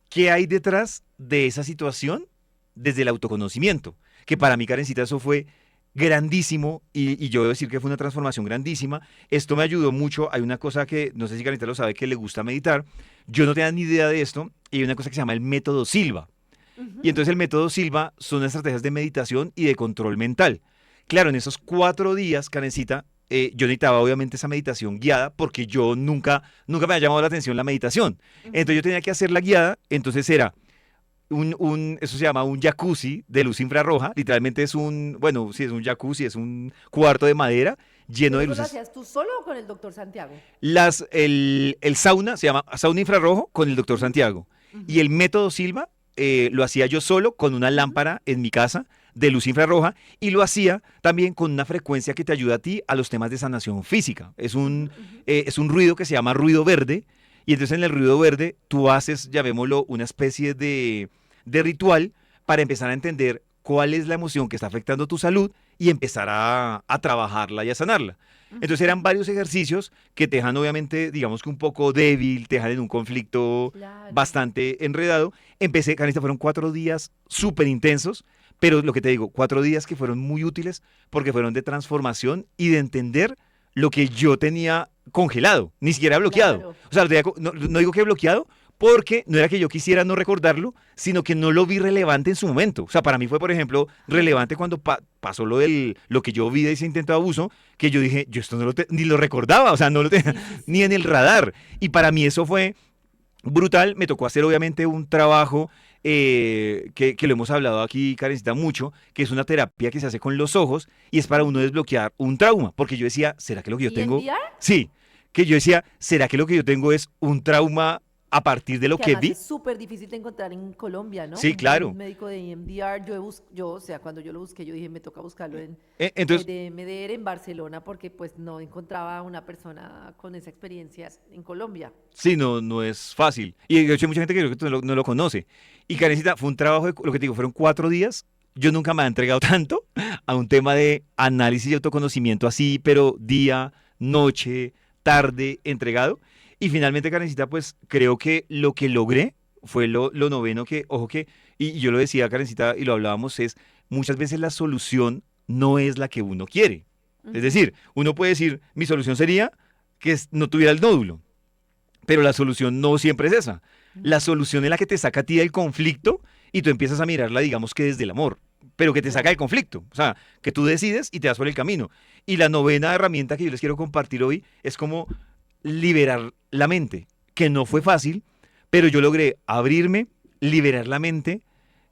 qué hay detrás de esa situación desde el autoconocimiento. Que para mí, Ujú. Karencita, eso fue grandísimo y yo debo decir que fue una transformación grandísima. Esto me ayudó mucho. Hay una cosa que, no sé si Karencita lo sabe, que le gusta meditar. Yo no tenía ni idea de esto y hay una cosa que se llama el método Silva. Ujú. Y entonces el método Silva son estrategias de meditación y de control mental. Claro, en esos 4 días, Karencita, yo necesitaba obviamente esa meditación guiada porque yo nunca me había llamado la atención la meditación. Entonces Ujú. yo tenía que hacerla guiada, entonces era eso se llama un jacuzzi de luz infrarroja, literalmente es bueno, sí, es un jacuzzi, es un cuarto de madera lleno ¿Pero de eso lo luces. hacías tú solo o con el doctor Santiago? El sauna se llama sauna infrarrojo con el doctor Ujú, Santiago. ujú, Y el método Silva lo hacía yo solo con una ujú, lámpara en mi casa de luz infrarroja y lo hacía también con una frecuencia que te ayuda a ti a los temas de sanación física. ujú, ujú. Es un ruido que se llama ruido verde y entonces en el ruido verde tú haces, llamémoslo, una especie de ritual para empezar a entender cuál es la emoción que está afectando tu salud y empezar a trabajarla y a sanarla. Ujú, Entonces eran ujú. varios ejercicios que te dejan obviamente, digamos que un poco débil, te dejan en un conflicto Claro. bastante enredado. Empecé, Carita, fueron 4 días súper intensos, pero lo que te digo, 4 días que fueron muy útiles porque fueron de transformación y de entender lo que yo tenía congelado, ni siquiera bloqueado. Claro. O sea, no digo que bloqueado porque no era que yo quisiera no recordarlo, sino que no lo vi relevante en su momento. O sea, para mí fue, por ejemplo, relevante cuando pasó lo que yo vi de ese intento de abuso, que yo dije, yo esto ni lo recordaba, o sea, no lo tenía Sí, sí, ni en sí. el radar. Y para mí eso fue brutal. Me tocó hacer obviamente un trabajo que lo hemos hablado aquí, Karencita, mucho, que es una terapia que se hace con los ojos y es para uno Ujú. desbloquear un trauma. Porque yo decía, ¿será que lo que yo tengo? ¿EMDR? Sí, que yo decía, ¿será que lo que yo tengo es un trauma a partir de lo Que que además vi? es súper difícil de encontrar en Colombia, ¿no? Sí, Un buen claro. médico de EMDR. Yo, o sea, cuando yo lo busqué, yo dije, me toca buscarlo en Entonces, de EMDR en Barcelona porque pues no encontraba una persona con esa experiencia en Colombia. sí, no es fácil. Y de hecho hay mucha gente que creo que no lo conoce. Y Ujú. Karencita, fue un trabajo, lo que te digo, fueron 4 días. Yo nunca me he entregado tanto a un tema de análisis y autoconocimiento así, pero día, noche, tarde, entregado. Y finalmente, Karencita, pues creo que lo que logré fue lo noveno que, ojo que, y yo lo decía, Karencita, y lo hablábamos, es muchas veces la solución no es la que uno quiere. Es Ujú, decir, uno puede decir, mi solución sería que no tuviera el nódulo. Pero la solución no siempre es esa. La ujú. solución es la que te saca a ti del conflicto y tú empiezas a mirarla, digamos que desde el amor, pero que te saca Claro. del conflicto. O sea, que tú decides y te das por el camino. Y la novena herramienta que yo les quiero compartir hoy es como liberar la mente, que no fue Ujú, fácil, pero yo logré abrirme, liberar la mente,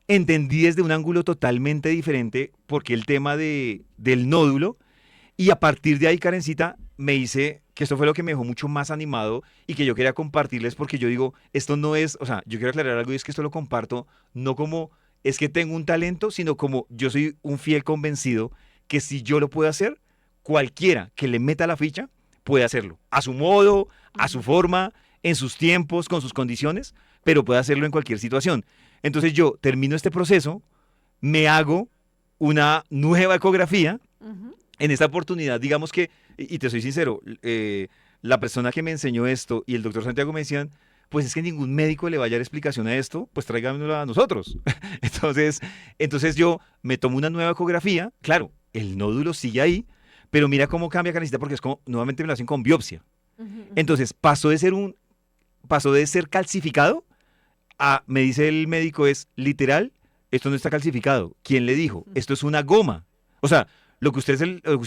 entendí desde un ángulo totalmente diferente porque el tema del nódulo y a partir de ahí, Karencita, me hice, que esto fue lo que me dejó mucho más animado y que yo quería compartirles porque yo digo, esto no es, o sea, yo quiero aclarar algo y es que esto lo comparto no como es que tengo un talento, sino como yo soy un fiel convencido que si yo lo puedo hacer, cualquiera que le meta la ficha puede hacerlo, a su modo, a su ujú. forma, en sus tiempos, con sus condiciones, pero puede hacerlo en cualquier situación. Entonces yo termino este proceso, me hago una nueva ecografía Ujú. en esta oportunidad, digamos que, y te soy sincero, la persona que me enseñó esto y el doctor Santiago me decían, pues es que ningún médico le vaya a dar explicación a esto, pues tráigamelo a nosotros. entonces, entonces yo me tomo una nueva ecografía, claro, el nódulo sigue ahí, pero mira cómo cambia Carecita porque es como, nuevamente me lo hacen con biopsia. Ujú, ujú. Entonces, pasó de ser calcificado a, me dice el médico, es literal, esto no está calcificado. ¿Quién le dijo? Esto es una goma. O sea, lo que usted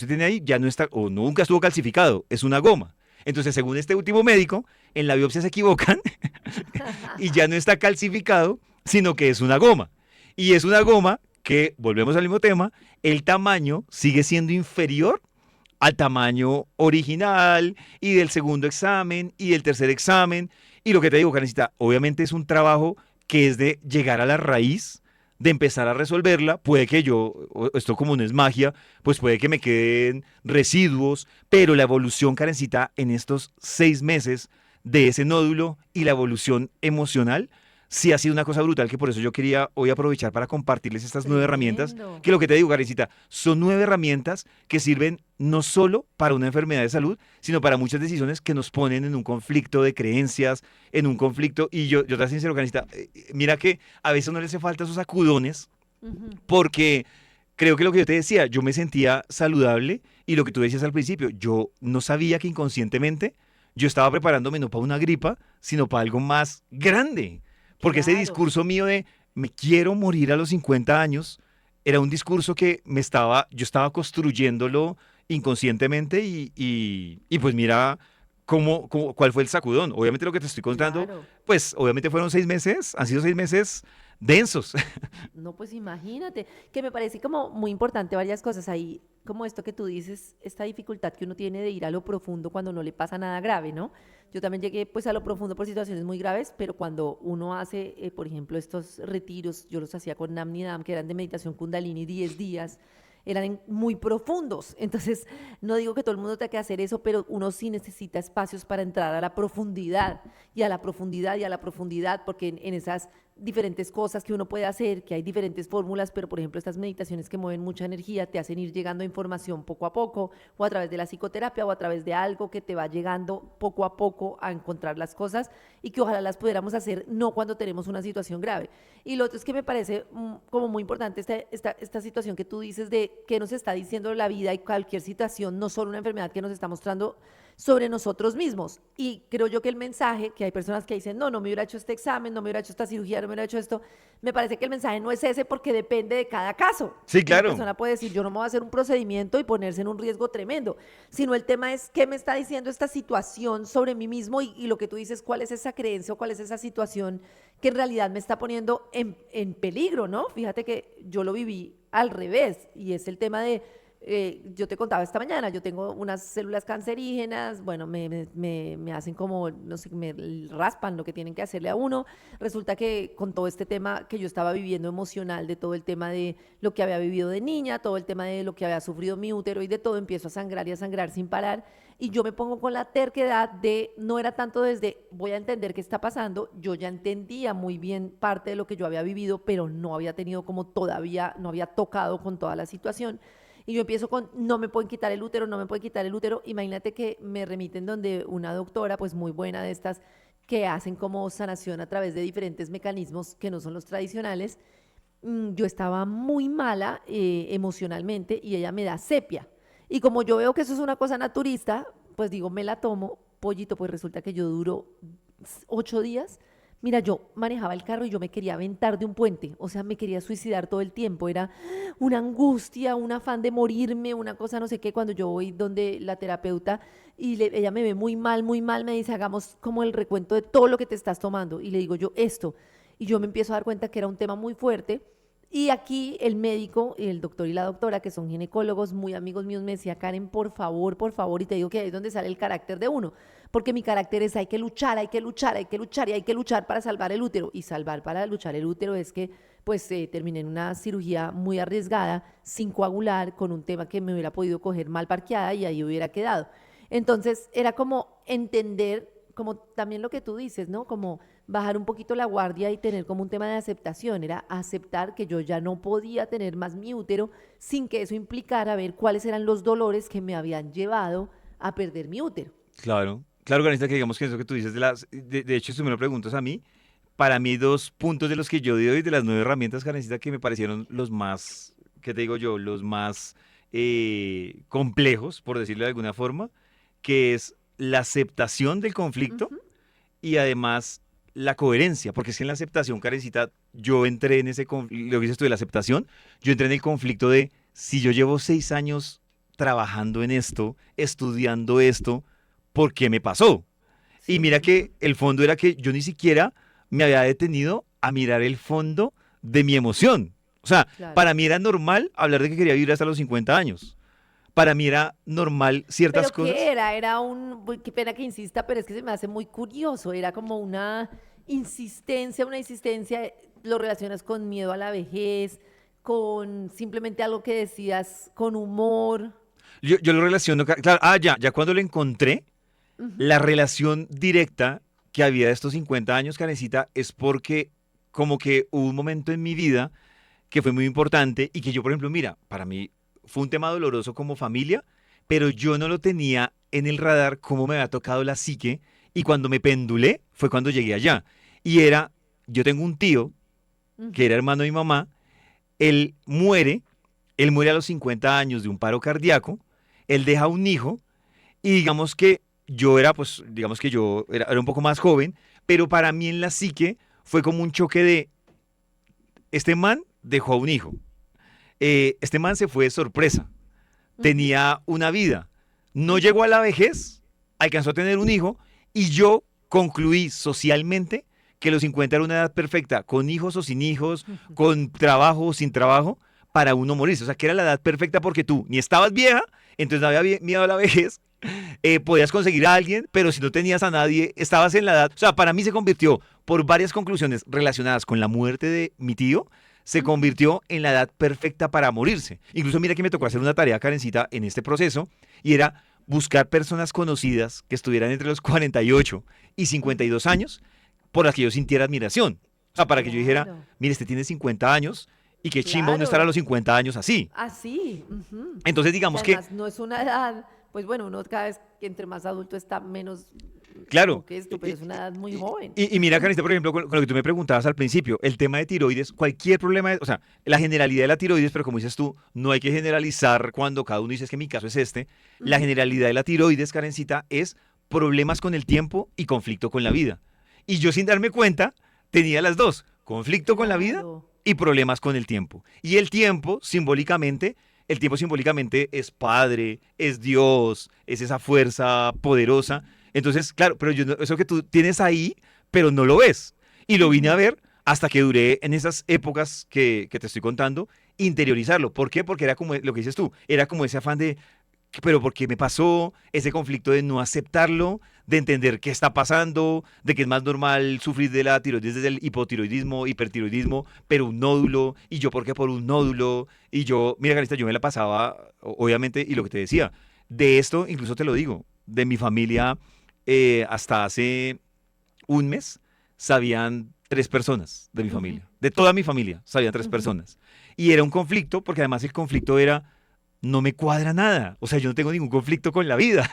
tiene ahí ya no está, o nunca estuvo calcificado, es una goma. Entonces, según este último médico, en la biopsia se equivocan y ya no está calcificado, sino que es una goma. Y es una goma que, volvemos al mismo tema, el tamaño sigue siendo inferior al tamaño original y del segundo examen y del tercer examen. Y lo que te digo, Karencita, obviamente es un trabajo que es de llegar a la raíz, de empezar a resolverla. Puede que esto como no es magia, pues puede que me queden residuos, pero la evolución, Karencita, en estos 6 meses de ese nódulo y la evolución emocional, sí ha sido una cosa brutal que por eso yo quería hoy aprovechar para compartirles estas 9 herramientas, Tremendo. que lo que te digo, Karencita, son 9 herramientas que sirven no solo para una enfermedad de salud, sino para muchas decisiones que nos ponen en un conflicto de creencias, en un conflicto, y yo te soy sincero, Karencita, mira que a veces no le hace falta esos sacudones, Ujú. porque creo que lo que yo te decía, yo me sentía saludable, y lo que tú decías al principio, yo no sabía que inconscientemente yo estaba preparándome no para una gripa, sino para algo más grande. Porque ese Claro. discurso mío de me quiero morir a los 50 años era un discurso que yo estaba construyéndolo inconscientemente y pues mira cuál fue el sacudón. Obviamente lo que te estoy contando, Claro. pues obviamente fueron 6 meses, han sido 6 meses densos. No, pues imagínate, que me parece como muy importante varias cosas ahí, como esto que tú dices, esta dificultad que uno tiene de ir a lo profundo cuando no le pasa nada grave, ¿no? Yo también llegué pues a lo profundo por situaciones muy graves, pero cuando uno hace, por ejemplo, estos retiros, yo los hacía con Nam Nidam, que eran de meditación Kundalini 10 días, eran muy profundos. Entonces, no digo que todo el mundo tenga que hacer eso, pero uno sí necesita espacios para entrar a la profundidad y a la profundidad y a la profundidad, porque en esas diferentes cosas que uno puede hacer, que hay diferentes fórmulas, pero por ejemplo estas meditaciones que mueven mucha energía te hacen ir llegando a información poco a poco, o a través de la psicoterapia, o a través de algo que te va llegando poco a poco a encontrar las cosas y que ojalá las pudiéramos hacer no cuando tenemos una situación grave. Y lo otro es que me parece como muy importante esta situación que tú dices de qué nos está diciendo la vida y cualquier situación, no solo una enfermedad que nos está mostrando sobre nosotros mismos. Y creo yo que el mensaje, que hay personas que dicen, no, no me hubiera hecho este examen, no me hubiera hecho esta cirugía, no me hubiera hecho esto, me parece que el mensaje no es ese porque depende de cada caso. Sí, Una claro. persona puede decir, yo no me voy a hacer un procedimiento y ponerse en un riesgo tremendo, sino el tema es qué me está diciendo esta situación sobre mí mismo y lo que tú dices, cuál es esa creencia o cuál es esa situación que en realidad me está poniendo en peligro, ¿no? Fíjate que yo lo viví al revés y es el tema de yo te contaba esta mañana, yo tengo unas células cancerígenas, bueno, me hacen como, no sé, me raspan lo que tienen que hacerle a uno. Resulta que con todo este tema que yo estaba viviendo emocional, de todo el tema de lo que había vivido de niña, todo el tema de lo que había sufrido mi útero y de todo, empiezo a sangrar y a sangrar sin parar. Y yo me pongo con la terquedad de, no era tanto desde voy a entender qué está pasando, yo ya entendía muy bien parte de lo que yo había vivido, pero no había tenido como todavía, no había tocado con toda la situación. Y yo empiezo con, no me pueden quitar el útero, no me pueden quitar el útero. Imagínate que me remiten donde una doctora, pues muy buena de estas, que hacen como sanación a través de diferentes mecanismos que no son los tradicionales. Yo estaba muy mala emocionalmente y ella me da sepia. Y como yo veo que eso es una cosa naturista, pues digo, me la tomo, pollito, pues resulta que yo duro 8 días. Mira, yo manejaba el carro y yo me quería aventar de un puente, o sea, me quería suicidar todo el tiempo, era una angustia, un afán de morirme, una cosa no sé qué, cuando yo voy donde la terapeuta y ella me ve muy mal, me dice, hagamos como el recuento de todo lo que te estás tomando, y le digo yo esto, y yo me empiezo a dar cuenta que era un tema muy fuerte, y aquí el médico, el doctor y la doctora, que son ginecólogos, muy amigos míos, me decía, Karen, por favor, y te digo que ahí es donde sale el carácter de uno, porque mi carácter es hay que luchar, hay que luchar, hay que luchar y hay que luchar para salvar el útero. Y salvar para luchar el útero es que pues terminé en una cirugía muy arriesgada, sin coagular, con un tema que me hubiera podido coger mal parqueada y ahí hubiera quedado. Entonces era como entender, como también lo que tú dices, ¿no? Como bajar un poquito la guardia y tener como un tema de aceptación, era aceptar que yo ya no podía tener más mi útero sin que eso implicara ver cuáles eran los dolores que me habían llevado a perder mi útero. Claro. Claro, Ganista, que digamos que eso que tú dices de hecho, si me lo preguntas a mí, para mí hay dos puntos de los que yo doy de las 9 herramientas, Karencita, que me parecieron los más, ¿qué te digo yo? Los más complejos, por decirlo de alguna forma, que es la aceptación del conflicto Ujú. y además la coherencia, porque es que en la aceptación, Karencita, yo entré en ese conflicto, lo que dices tú de la aceptación, yo entré en el conflicto de si yo llevo 6 años trabajando en esto, estudiando esto, ¿por qué me pasó? Y Sí, mira que el fondo era que yo ni siquiera me había detenido a mirar el fondo de mi emoción. O sea, claro. para mí era normal hablar de que quería vivir hasta los 50 años. Para mí era normal ciertas ¿Pero qué cosas. era? Era uy, qué pena que insista, pero es que se me hace muy curioso. Era como una insistencia, lo relacionas con miedo a la vejez, con simplemente algo que decías con humor. Yo lo relaciono, claro, ya cuando lo encontré, Ujú, la relación directa que había de estos 50 años, Karencita, es porque como que hubo un momento en mi vida que fue muy importante y que yo, por ejemplo, mira, para mí fue un tema doloroso como familia, pero yo no lo tenía en el radar cómo me había tocado la psique y cuando me pendulé fue cuando llegué allá. Y era, yo tengo un tío que era ujú. hermano de mi mamá, él muere, él muere a los 50 años de un paro cardíaco, él deja un hijo y digamos que yo era, pues, digamos que yo era un poco más joven, pero para mí en la psique fue como un choque de, este man dejó a un hijo, este man se fue de sorpresa, Ujú. tenía una vida, no Ujú. llegó a la vejez, alcanzó a tener un hijo y yo concluí socialmente que los 50 era una edad perfecta, con hijos o sin hijos, con trabajo o sin trabajo, para uno morirse. O sea, que era la edad perfecta porque tú ni estabas vieja, entonces no había miedo a la vejez, podías conseguir a alguien, pero si no tenías a nadie, estabas en la edad. O sea, para mí se convirtió, por varias conclusiones relacionadas con la muerte de mi tío, se Ujú. convirtió en la edad perfecta para morirse. Incluso mira que me tocó hacer una tarea, Karencita, en este proceso, y era buscar personas conocidas que estuvieran entre los 48 y Ujú. 52 años por las que yo sintiera admiración. O sea, para que yo dijera, Claro, mire, este tiene 50 años y qué chimba uno estar a los claro. 50 años así. Así. Ujú. Entonces, Y digamos que, además no es una edad, pues bueno, uno cada vez que entre más adulto está menos claro, como que esto, pero es una edad muy joven. y mira, Carita, por ejemplo, con lo que tú me preguntabas al principio, el tema de tiroides, cualquier problema, o sea, la generalidad de la tiroides, pero como dices tú, no hay que generalizar cuando cada uno dice es que mi caso es este. La Ujú. generalidad de la tiroides, Karencita, es problemas con el tiempo y conflicto con la vida. Y yo sin darme cuenta, tenía las dos, conflicto con la vida Claro, y problemas con el tiempo. Y el tiempo simbólicamente es Padre, es Dios, es esa fuerza poderosa. Entonces, claro, pero eso que tú tienes ahí, pero no lo ves. Y lo vine a ujú, ver hasta que duré en esas épocas que te estoy contando, interiorizarlo. ¿Por qué? Porque era como lo que dices tú, era como ese afán de, pero ¿por qué me pasó? Ese conflicto de no aceptarlo, de entender qué está pasando, de que es más normal sufrir de la tiroides desde el hipotiroidismo, hipertiroidismo, pero un nódulo, y yo por qué por un nódulo, y yo, mira, Carista, yo me la pasaba, obviamente, y lo que te decía, de esto, incluso te lo digo, de mi familia, hasta hace un mes, sabían tres personas de mi ujú, familia, de toda mi familia, sabían tres ujú. personas. Y era un conflicto, porque además el conflicto era no me cuadra nada. O sea, yo no tengo ningún conflicto con la vida.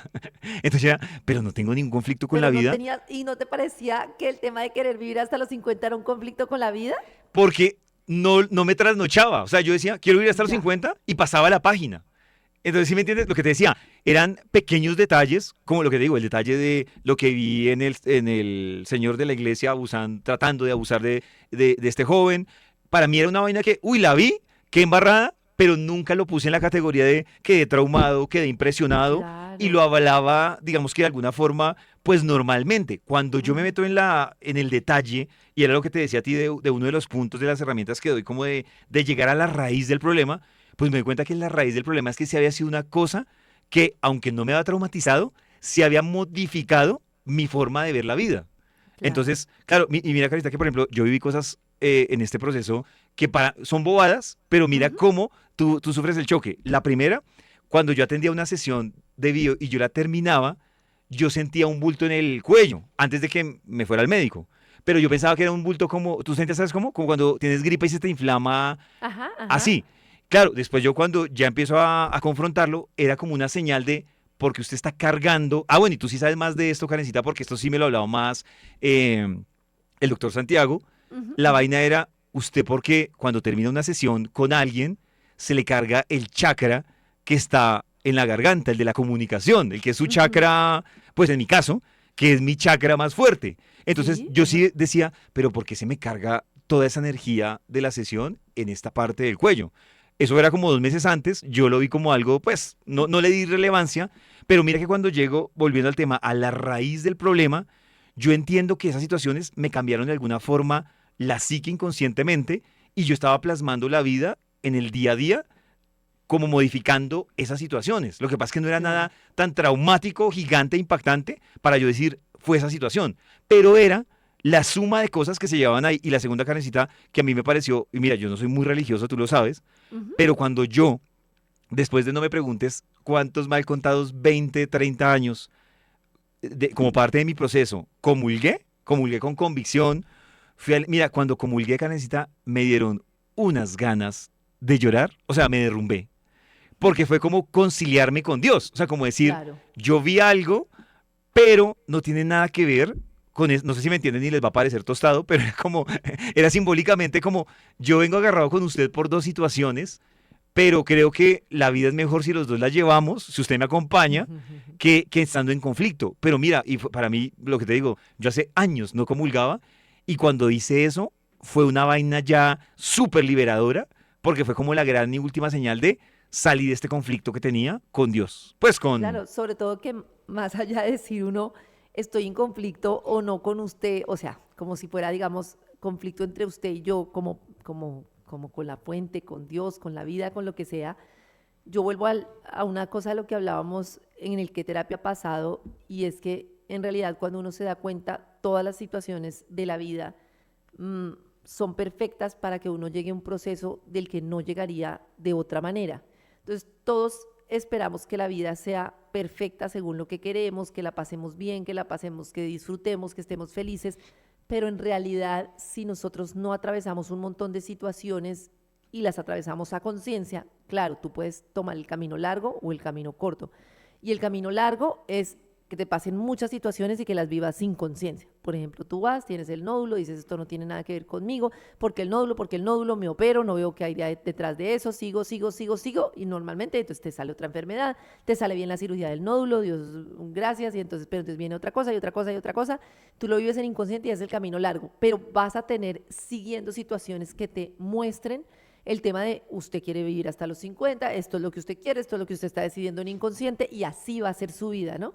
Entonces ya, pero no tengo ningún conflicto con la Pero no vida tenías, ¿y no te parecía que el tema de querer vivir hasta los 50 era un conflicto con la vida? porque no me trasnochaba. O sea, yo decía, quiero vivir hasta los Ya. 50 y pasaba la página. Entonces, ¿sí me entiendes? Lo que te decía, eran pequeños detalles, como lo que te digo, el detalle de lo que vi en el señor de la iglesia tratando de abusar de este joven. Para mí era una vaina que, uy, la vi, qué embarrada, pero nunca lo puse en la categoría de quedé traumado, quedé impresionado y lo Claro. avalaba, digamos que de alguna forma, pues normalmente. Cuando yo me Ujú. meto en el detalle, y era lo que te decía a ti de uno de los puntos de las herramientas que doy, como de llegar a la raíz del problema, pues me doy cuenta que la raíz del problema es que se había sido una cosa que, aunque no me había traumatizado, se había modificado mi forma de ver la vida. Claro. Entonces, claro, y mira, Carita, que por ejemplo, yo viví cosas en este proceso que son bobadas, pero mira Ujú. cómo tú sufres el choque. La primera, cuando yo atendía una sesión de bio y yo la terminaba, yo sentía un bulto en el cuello antes de que me fuera al médico. Pero yo pensaba que era un bulto como, ¿tú sientes, sabes cómo? Como cuando tienes gripa y se te inflama Ajá, ajá. así. Claro, después yo cuando ya empiezo a confrontarlo, era como una señal de porque usted está cargando. Ah, bueno, y tú sí sabes más de esto, Karencita, porque esto sí me lo ha hablado más el doctor Santiago. Ujú, La ujú. vaina era usted porque cuando termina una sesión con alguien, se le carga el chakra que está en la garganta, el de la comunicación, el que es su Ujú. chakra, pues en mi caso, que es mi chakra más fuerte. Entonces Sí, yo ajá. sí decía, pero ¿por qué se me carga toda esa energía de la sesión en esta parte del cuello? Eso era como 2 meses antes, yo lo vi como algo, pues no le di relevancia, pero mira que cuando llego, volviendo al tema, a la raíz del problema, yo entiendo que esas situaciones me cambiaron de alguna forma la psique inconscientemente y yo estaba plasmando la vida en el día a día como modificando esas situaciones. Lo que pasa es que no era Claro. nada tan traumático, gigante, impactante para yo decir fue esa situación, pero era la suma de cosas que se llevaban ahí. Y la segunda carnecita que a mí me pareció, y mira, yo no soy muy religioso, tú lo sabes, Ujú. pero cuando yo, después de no me preguntes cuántos mal contados 20, 30 años, como parte de mi proceso, comulgué con convicción. Mira, cuando comulgué, Karencita, me dieron unas ganas de llorar, o sea, me derrumbé, porque fue como conciliarme con Dios, o sea, como decir, Claro. yo vi algo, pero no tiene nada que ver con eso, no sé si me entienden y les va a parecer tostado, pero era como, era simbólicamente como, yo vengo agarrado con usted por dos situaciones, pero creo que la vida es mejor si los dos la llevamos, si usted me acompaña, que estando en conflicto. Pero mira, para mí, lo que te digo, yo hace años no comulgaba y cuando hice eso fue una vaina ya súper liberadora, porque fue como la gran y última señal de salir de este conflicto que tenía con Dios. Pues con... Claro, sobre todo que más allá de decir uno estoy en conflicto o no con usted, o sea, como si fuera, digamos, conflicto entre usted y yo, como con la fuente, con Dios, con la vida, con lo que sea, yo vuelvo a una cosa de lo que hablábamos en el que terapia pasado, y es que en realidad cuando uno se da cuenta, todas las situaciones de la vida mm, son perfectas para que uno llegue a un proceso del que no llegaría de otra manera. Entonces, todos esperamos que la vida sea perfecta según lo que queremos, que la pasemos bien, que la pasemos, que disfrutemos, que estemos felices, pero en realidad, si nosotros no atravesamos un montón de situaciones y las atravesamos a conciencia, claro, tú puedes tomar el camino largo o el camino corto. Y el camino largo es que te pasen muchas situaciones y que las vivas sin conciencia. Por ejemplo, tú vas, tienes el nódulo, dices esto no tiene nada que ver conmigo, porque el nódulo, me opero, no veo qué hay detrás de eso, sigo, y normalmente entonces te sale otra enfermedad, te sale bien la cirugía del nódulo, Dios, gracias, y entonces, pero entonces viene otra cosa y otra cosa y otra cosa, tú lo vives en inconsciente y es el camino largo, pero vas a tener siguiendo situaciones que te muestren el tema de usted quiere vivir hasta los 50, esto es lo que usted quiere, esto es lo que usted está decidiendo en inconsciente y así va a ser su vida, ¿no?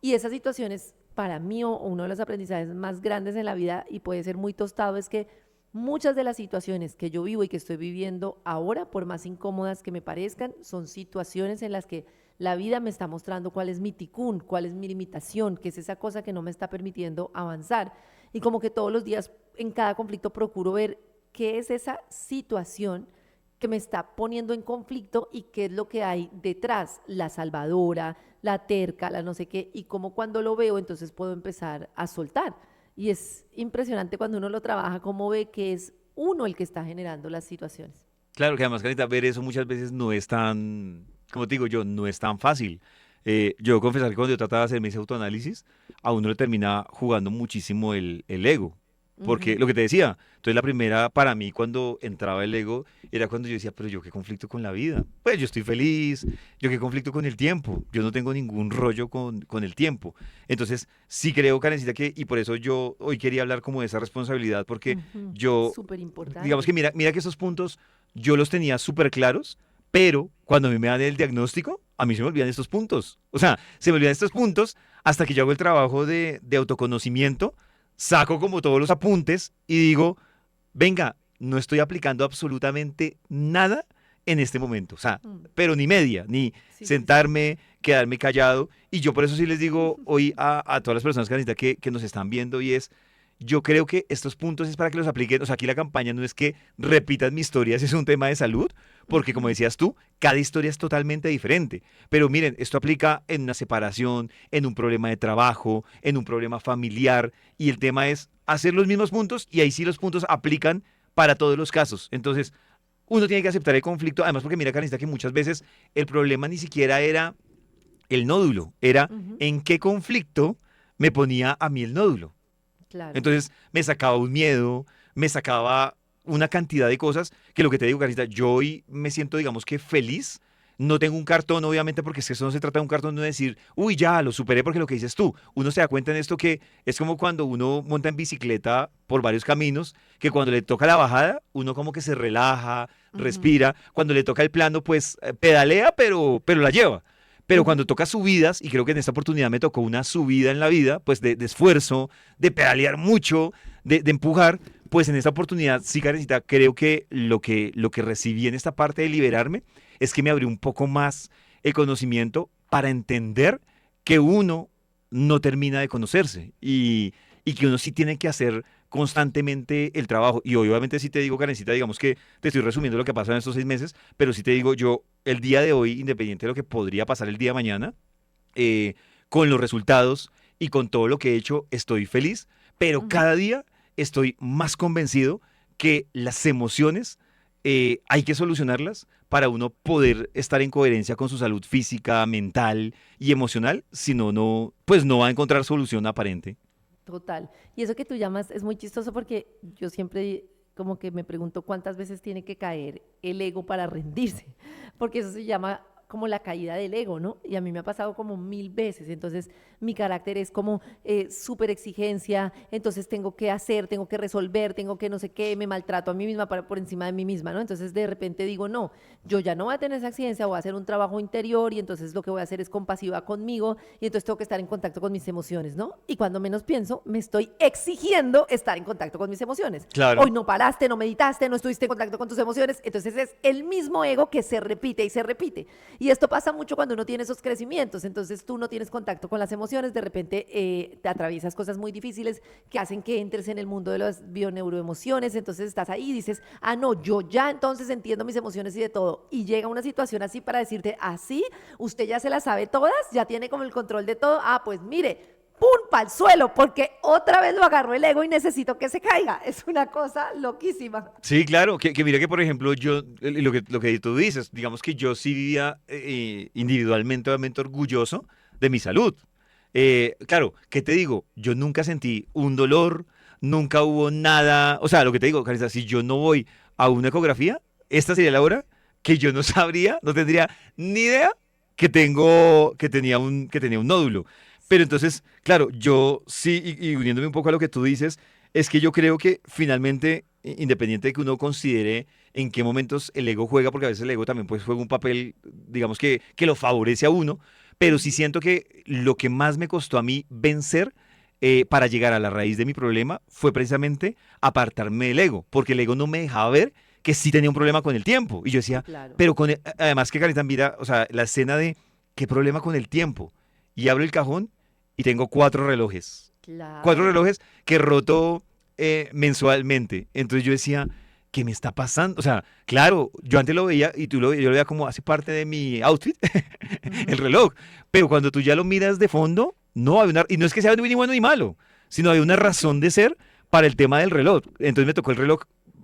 Y esas situaciones, para mí, uno de los aprendizajes más grandes en la vida, y puede ser muy tostado, es que muchas de las situaciones que yo vivo y que estoy viviendo ahora, por más incómodas que me parezcan, son situaciones en las que la vida me está mostrando cuál es mi ticún, cuál es mi limitación, qué es esa cosa que no me está permitiendo avanzar. Y como que todos los días en cada conflicto procuro ver qué es esa situación que me está poniendo en conflicto y qué es lo que hay detrás, la salvadora, la terca, la no sé qué, y cómo cuando lo veo entonces puedo empezar a soltar. Y es impresionante cuando uno lo trabaja, cómo ve que es uno el que está generando las situaciones. Claro que además, Carita, ver eso muchas veces no es tan, como te digo yo, no es tan fácil. Yo debo confesar que cuando yo trataba de hacerme ese autoanálisis, a uno le termina jugando muchísimo el ego. Porque Ujú. lo que te decía, entonces la primera para mí cuando entraba el ego era cuando yo decía, pero yo qué conflicto con la vida. Pues yo estoy feliz, yo qué conflicto con el tiempo, yo no tengo ningún rollo con el tiempo. Entonces sí creo, Karencita, que, y por eso yo hoy quería hablar como de esa responsabilidad, porque Ujú. yo, Súper digamos que importante. mira que esos puntos yo los tenía súper claros, pero cuando a mí me dan el diagnóstico, a mí se me olvidan estos puntos. O sea, se me olvidan estos puntos hasta que yo hago el trabajo de autoconocimiento, saco como todos los apuntes y digo, venga, no estoy aplicando absolutamente nada en este momento. O sea, Mm. pero ni media, ni Sí, sí, sí. sentarme, quedarme callado. Y yo por eso sí les digo hoy a todas las personas que nos están viendo y es, yo creo que estos puntos es para que los apliquen. O sea, aquí la campaña no es que repitan mi historia si es un tema de salud, porque como Ujú. decías tú, cada historia es totalmente diferente. Pero miren, esto aplica en una separación, en un problema de trabajo, en un problema familiar, y el tema es hacer los mismos puntos y ahí sí los puntos aplican para todos los casos. Entonces, uno tiene que aceptar el conflicto, además porque mira, Karencita, que muchas veces el problema ni siquiera era el nódulo, era Ujú. en qué conflicto me ponía a mí el nódulo. Claro. Entonces me sacaba un miedo, me sacaba una cantidad de cosas que lo que te digo, Carita, yo hoy me siento, digamos que feliz. No tengo un cartón, obviamente, porque es que eso no se trata de un cartón, no de decir, uy, ya, lo superé, porque lo que dices tú, uno se da cuenta en esto que es como cuando uno monta en bicicleta por varios caminos, que cuando le toca la bajada, uno como que se relaja, Ujú. respira, cuando le toca el plano, pues pedalea, pero la lleva. Pero cuando Ujú. toca subidas, y creo que en esta oportunidad me tocó una subida en la vida, pues de esfuerzo, de pedalear mucho, de empujar, pues en esta oportunidad, sí, Karencita, creo que lo que recibí en esta parte de liberarme es que me abrió un poco más el conocimiento para entender que uno no termina de conocerse y que uno sí tiene que hacer constantemente el trabajo. Y obviamente sí te digo, Karencita, digamos que te estoy resumiendo lo que pasó en estos 6 meses, pero sí te digo, yo el día de hoy, independiente de lo que podría pasar el día de mañana, eh, con los resultados y con todo lo que he hecho, estoy feliz, pero Ujú. cada día estoy más convencido que las emociones hay que solucionarlas para uno poder estar en coherencia con su salud física, mental y emocional, si no, no, pues no va a encontrar solución aparente. Total. Y eso que tú llamas es muy chistoso porque yo siempre como que me pregunto cuántas veces tiene que caer el ego para rendirse, porque eso se llama como la caída del ego, ¿no? Y a mí me ha pasado como 1000 veces. Entonces, mi carácter es como súper exigencia, entonces tengo que hacer, tengo que resolver, tengo que no sé qué, me maltrato a mí misma por encima de mí misma, ¿no? Entonces, de repente digo, no, yo ya no voy a tener esa exigencia, voy a hacer un trabajo interior y entonces lo que voy a hacer es compasiva conmigo y entonces tengo que estar en contacto con mis emociones, ¿no? Y cuando menos pienso, me estoy exigiendo estar en contacto con mis emociones. Claro. Hoy no paraste, no meditaste, no estuviste en contacto con tus emociones, entonces es el mismo ego que se repite y se repite. Y esto pasa mucho cuando uno tiene esos crecimientos, entonces tú no tienes contacto con las emociones, de repente te atraviesas cosas muy difíciles que hacen que entres en el mundo de las bioneuroemociones, entonces estás ahí y dices, ah, no, yo ya entonces entiendo mis emociones y de todo, y llega una situación así para decirte, así, usted ya se las sabe todas, ya tiene como el control de todo, ah, pues mire, ¡pum! Pa'l suelo, porque otra vez lo agarró el ego y necesito que se caiga. Es una cosa loquísima. Sí, claro, que mira que por ejemplo yo, lo que tú dices, digamos que yo sí vivía individualmente, obviamente orgulloso de mi salud. Claro, ¿qué te digo? Yo nunca sentí un dolor, nunca hubo nada, o sea, lo que te digo, Carissa, si yo no voy a una ecografía, esta sería la hora que yo no sabría, no tendría ni idea que tenía un nódulo. Pero entonces, claro, yo sí, y uniéndome un poco a lo que tú dices, es que yo creo que finalmente, independiente de que uno considere en qué momentos el ego juega, porque a veces el ego también pues juega un papel, digamos que lo favorece a uno, pero sí siento que lo que más me costó a mí vencer para llegar a la raíz de mi problema fue precisamente apartarme del ego, porque el ego no me dejaba ver que sí tenía un problema con el tiempo. Y yo Sí, decía, claro. pero además que Carita, mira, o sea, la escena de qué problema con el tiempo. Y abro el cajón y tengo cuatro Claro. relojes que roto mensualmente. Entonces yo decía, ¿qué me está pasando? O sea, claro, yo antes lo veía y yo lo veía como hace parte de mi outfit, el Ujú. reloj. Pero cuando tú ya lo miras de fondo, no hay y no es que sea ni bueno ni malo, sino hay una Sí, sí, sí. razón de ser para el tema del reloj. Entonces me tocó el reloj,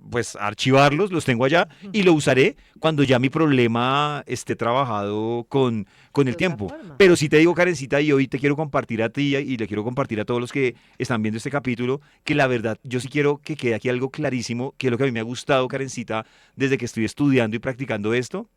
pues archivarlos, los tengo allá y lo usaré cuando ya mi problema esté trabajado con De el otra tiempo. forma. Pero sí te digo, Karencita, y hoy te quiero compartir a ti y le quiero compartir a todos los que están viendo este capítulo, que la verdad, yo sí quiero que quede aquí algo clarísimo, que es lo que a mí me ha gustado, Karencita, desde que estoy estudiando y practicando esto,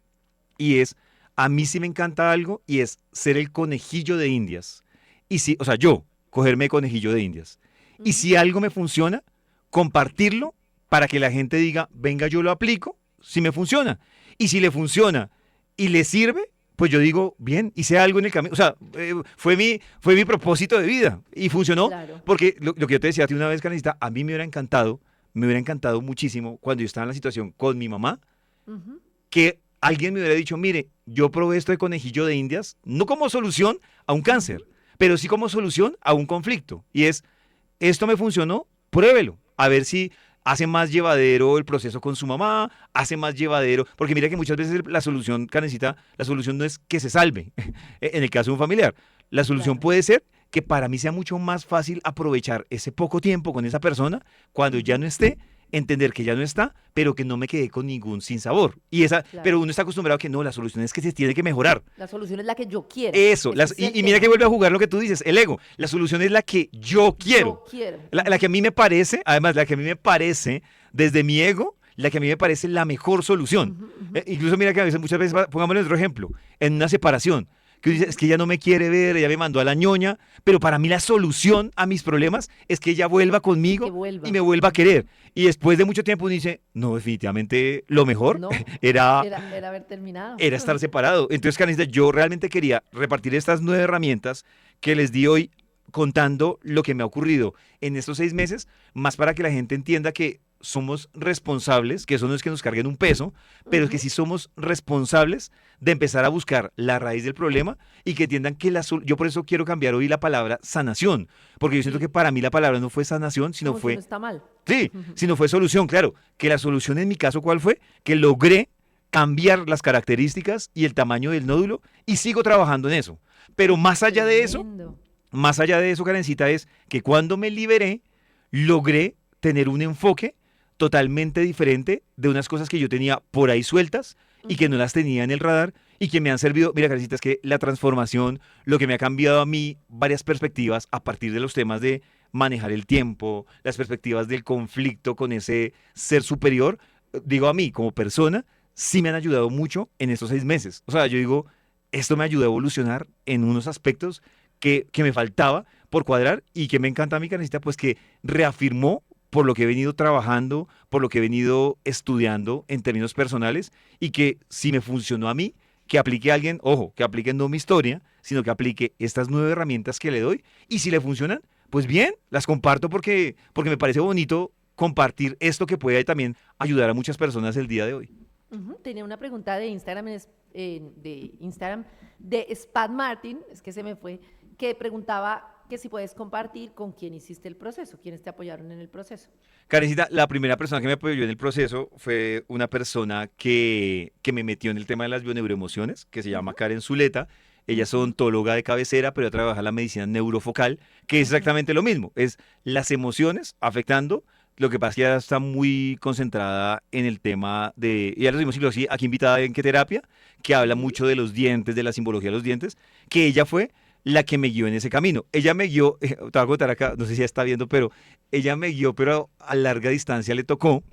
y es, a mí sí me encanta algo, y es ser el conejillo de Indias. Y sí, o sea, yo, cogerme de conejillo de Indias. Y Ujú. si algo me funciona, compartirlo para que la gente diga, venga, yo lo aplico, si me funciona. Y si le funciona y le sirve, pues yo digo, bien, hice algo en el camino. O sea, fue mi propósito de vida y funcionó Claro. porque lo que yo te decía a ti una vez, Canista, a mí me hubiera encantado muchísimo cuando yo estaba en la situación con mi mamá, Ujú. que alguien me hubiera dicho, mire, yo probé esto de conejillo de Indias, no como solución a un Ujú. cáncer, pero sí como solución a un conflicto. Y es, esto me funcionó, pruébelo, a ver si hace más llevadero el proceso con su mamá, hace más llevadero, porque mira que muchas veces la solución, Karencita, la solución no es que se salve, en el caso de un familiar, la solución Claro. puede ser que para mí sea mucho más fácil aprovechar ese poco tiempo con esa persona cuando ya Ujú. no esté, entender que ya no está, pero que no me quedé con ningún sinsabor. Pero Claro. uno está acostumbrado a que no, la solución es que se tiene que mejorar. La solución es la que yo quiera. Eso, Ese es el y mira que tema. vuelve a jugar lo que tú dices, el ego. La solución es la que yo quiero. Yo quiero. La que a mí me parece, además, la que a mí me parece, desde mi ego, la que a mí me parece la mejor solución. Ujú, ujú. Incluso mira que a veces, muchas veces, pongámosle otro ejemplo, en una separación, que uno dice, es Ujú. que ella no me quiere ver, ella me mandó a la ñoña, pero para mí la solución a mis problemas es que ella vuelva Es que conmigo y vuelva. me vuelva a Ujú. querer. Y después de mucho tiempo uno dice, no, definitivamente lo mejor No, era era haber terminado. era estar separado. Entonces, Canista, yo realmente quería repartir estas 9 herramientas que les di hoy contando lo que me ha ocurrido en estos 6 meses, más para que la gente entienda que somos responsables, que eso no es que nos carguen un peso, pero que Ujú. sí somos responsables de empezar a buscar la raíz del problema y que entiendan que yo por eso quiero cambiar hoy la palabra sanación, porque yo siento que Sí, para mí la palabra no fue sanación, sino como si uno fue, está mal. sí, sino fue solución, claro, que la solución en mi caso, ¿cuál fue? Que logré cambiar las características y el tamaño del nódulo y sigo trabajando en eso. Pero Tremendo. más allá de eso, Karencita, es que cuando me liberé, logré tener un enfoque totalmente diferente de unas cosas que yo tenía por ahí sueltas y que no Ujú. las tenía en el radar y que me han servido. Mira, Karencita, es que la transformación, lo que me ha cambiado a mí varias perspectivas a partir de los temas de manejar el tiempo, las perspectivas del conflicto con ese ser superior, digo a mí como persona, sí me han ayudado mucho en estos 6 meses. O sea, yo digo, esto me ayudó a evolucionar en unos aspectos que me faltaba por cuadrar y que me encanta a mi Karencita, pues que reafirmó por lo que he venido trabajando, por lo que he venido estudiando en términos personales y que si me funcionó a mí, que aplique a alguien, ojo, que aplique no mi historia, sino que aplique estas 9 herramientas que le doy y si le funcionan, pues bien, las comparto porque me parece bonito compartir esto que puede también ayudar a muchas personas el día de hoy. Ujú. Tenía una pregunta de Instagram, de Spad Martin, es que se me fue, que preguntaba que si puedes compartir con quién hiciste el proceso, quiénes te apoyaron en el proceso. Karencita, la primera persona que me apoyó en el proceso fue una persona que me metió en el tema de las bioneuroemociones, que se llama Ujú, Karen Zuleta. Ella es ujú, odontóloga de cabecera, pero trabaja la medicina neurofocal, que es ujú. exactamente lo mismo. Es las emociones afectando. Lo que pasa es que ella está muy concentrada en el tema de, y ya lo decimos así, aquí invitada en qué terapia, que habla Sí. mucho de los dientes, de la simbología de los dientes, que ella fue la que me guió en ese camino. Ella me guió, te voy a contar acá, no sé si ya está viendo, pero ella me guió, pero a larga distancia le tocó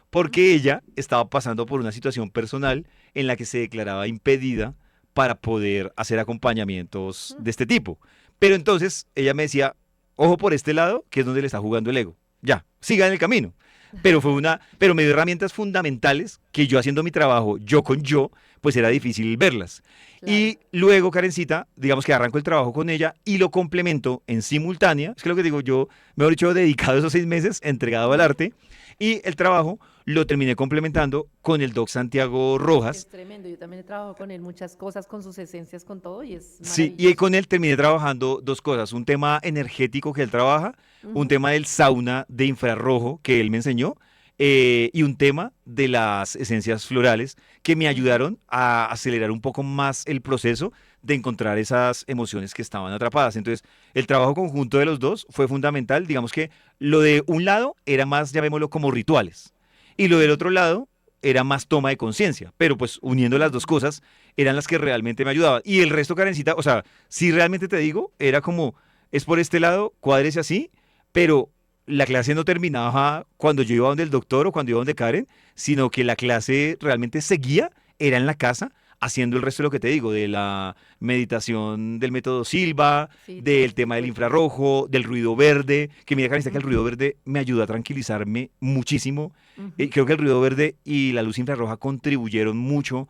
porque ella estaba pasando por una situación personal en la que se declaraba impedida para poder hacer acompañamientos Mm. de este tipo. Pero entonces ella me decía, ojo por este lado, que es donde le está jugando el ego. Ya, siga en el camino. Pero me dio herramientas fundamentales que yo haciendo mi trabajo, yo con yo, pues era difícil verlas. Claro. Y luego, Karencita, digamos que arranco el trabajo con ella y lo complemento en simultánea. Es que lo que digo, yo, mejor dicho, dedicado esos 6 meses, entregado al arte, y el trabajo lo terminé complementando con el doc Santiago Es Rojas. tremendo, yo también he trabajado con él muchas cosas, con sus esencias, con todo, y es Sí, y ahí maravilloso. con él terminé trabajando dos cosas, un tema energético que él trabaja, un Ujú. tema del sauna de infrarrojo que él me enseñó, y un tema de las esencias florales que me Ujú. ayudaron a acelerar un poco más el proceso de encontrar esas emociones que estaban atrapadas. Entonces, el trabajo conjunto de los dos fue fundamental. Digamos que lo de un lado era más, llamémoslo, como rituales, y lo del Ujú. otro lado era más toma de conciencia, pero pues uniendo las dos Ujú. cosas eran las que realmente me ayudaban. Y el resto, Karencita, o sea, si realmente te digo, era como, es por este lado, cuádrese así, pero la clase no terminaba cuando yo iba donde el doctor o cuando iba donde Karen, sino que la clase realmente seguía, era en la casa, haciendo el resto de lo que te digo, de la meditación del método Silva, Sí, todo del este tema tipo del de cosas. infrarrojo, del ruido verde, que mira, Karencita, que el ruido Ujú. verde me ayuda a tranquilizarme muchísimo. Ujú. Creo que el ruido verde y la luz infrarroja contribuyeron mucho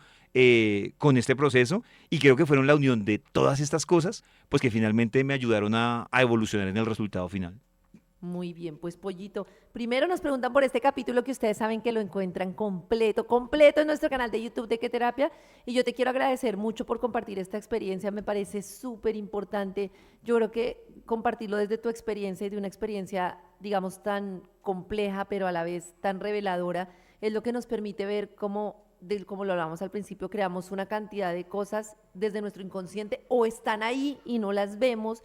con este proceso y creo que fueron la unión de todas estas cosas, pues que finalmente me ayudaron a evolucionar en el resultado final. Muy bien, pues Pollito, primero nos preguntan por este capítulo que ustedes saben que lo encuentran completo, completo en nuestro canal de YouTube de Qué Terapia y yo te quiero agradecer mucho por compartir esta experiencia, me parece súper importante. Yo creo que compartirlo desde tu experiencia y de una experiencia, digamos, tan compleja pero a la vez tan reveladora, es lo que nos permite ver cómo, como lo hablamos al principio, creamos una cantidad de cosas desde nuestro inconsciente o están ahí y no las vemos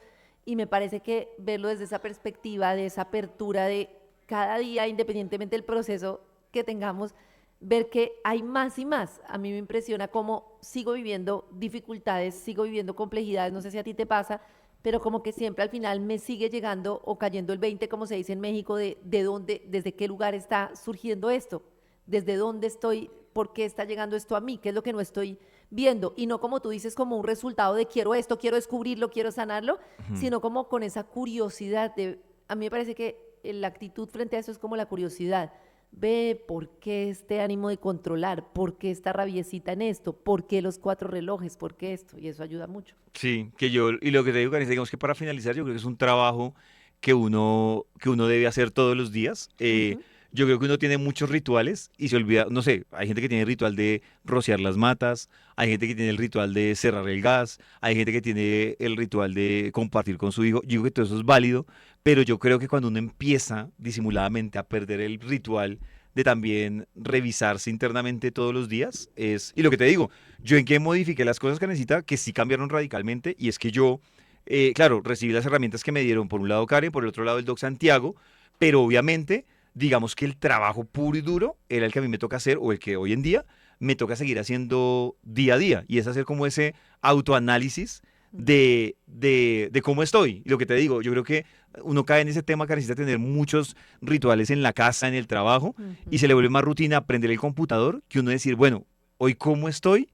y me parece que verlo desde esa perspectiva, de esa apertura de cada día, independientemente del proceso que tengamos, ver que hay más y más. A mí me impresiona cómo sigo viviendo dificultades, sigo viviendo complejidades, no sé si a ti te pasa, pero como que siempre al final me sigue llegando o cayendo el 20, como se dice en México, de dónde, desde qué lugar está surgiendo esto, desde dónde estoy, por qué está llegando esto a mí, qué es lo que no estoy viendo, y no como tú dices, como un resultado de quiero esto, quiero descubrirlo, quiero sanarlo, Ujú. sino como con esa curiosidad de, a mí me parece que la actitud frente a eso es como la curiosidad. Ve, ¿por qué este ánimo de controlar? ¿Por qué esta rabiecita en esto? ¿Por qué los 4 relojes? ¿Por qué esto? Y eso ayuda mucho. Sí, que yo, y lo que te digo, Karen, digamos que para finalizar, yo creo que es un trabajo que uno debe hacer todos los días. Ujú. Yo creo que uno tiene muchos rituales y se olvida, no sé, hay gente que tiene el ritual de rociar las matas, hay gente que tiene el ritual de cerrar el gas, hay gente que tiene el ritual de compartir con su hijo. Yo digo que todo eso es válido, pero yo creo que cuando uno empieza disimuladamente a perder el ritual de también revisarse internamente todos los días, y lo que te digo, yo en qué modifiqué las cosas que necesita, que sí cambiaron radicalmente, y es que yo, claro, recibí las herramientas que me dieron, por un lado Karen, por el otro lado el Doc Santiago, pero obviamente, digamos que el trabajo puro y duro era el que a mí me toca hacer, o el que hoy en día me toca seguir haciendo día a día, y es hacer como ese autoanálisis de cómo estoy. Y lo que te digo, yo creo que uno cae en ese tema que necesita tener muchos rituales en la casa, en el trabajo, y Ujú. se le vuelve más rutina aprender el computador que uno decir, bueno, hoy cómo estoy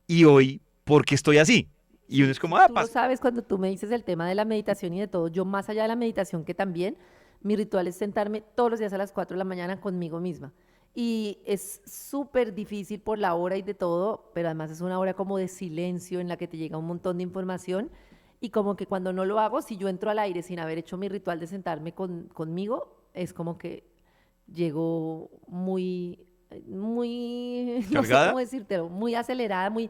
y hoy por qué estoy así. Y uno Sí, es como, sí, ah, tú lo sabes cuando tú me dices el tema de la meditación y de todo. Yo más allá de la meditación que también, mi ritual es sentarme todos los días a las 4 de la mañana conmigo misma. Y es súper difícil por la hora y de todo, pero además es una hora como de silencio en la que te llega un montón de información y como que cuando no lo hago, si yo entro al aire sin haber hecho mi ritual de sentarme conmigo, es como que llego muy, no sé cargada. cómo decírtelo, muy acelerada, muy,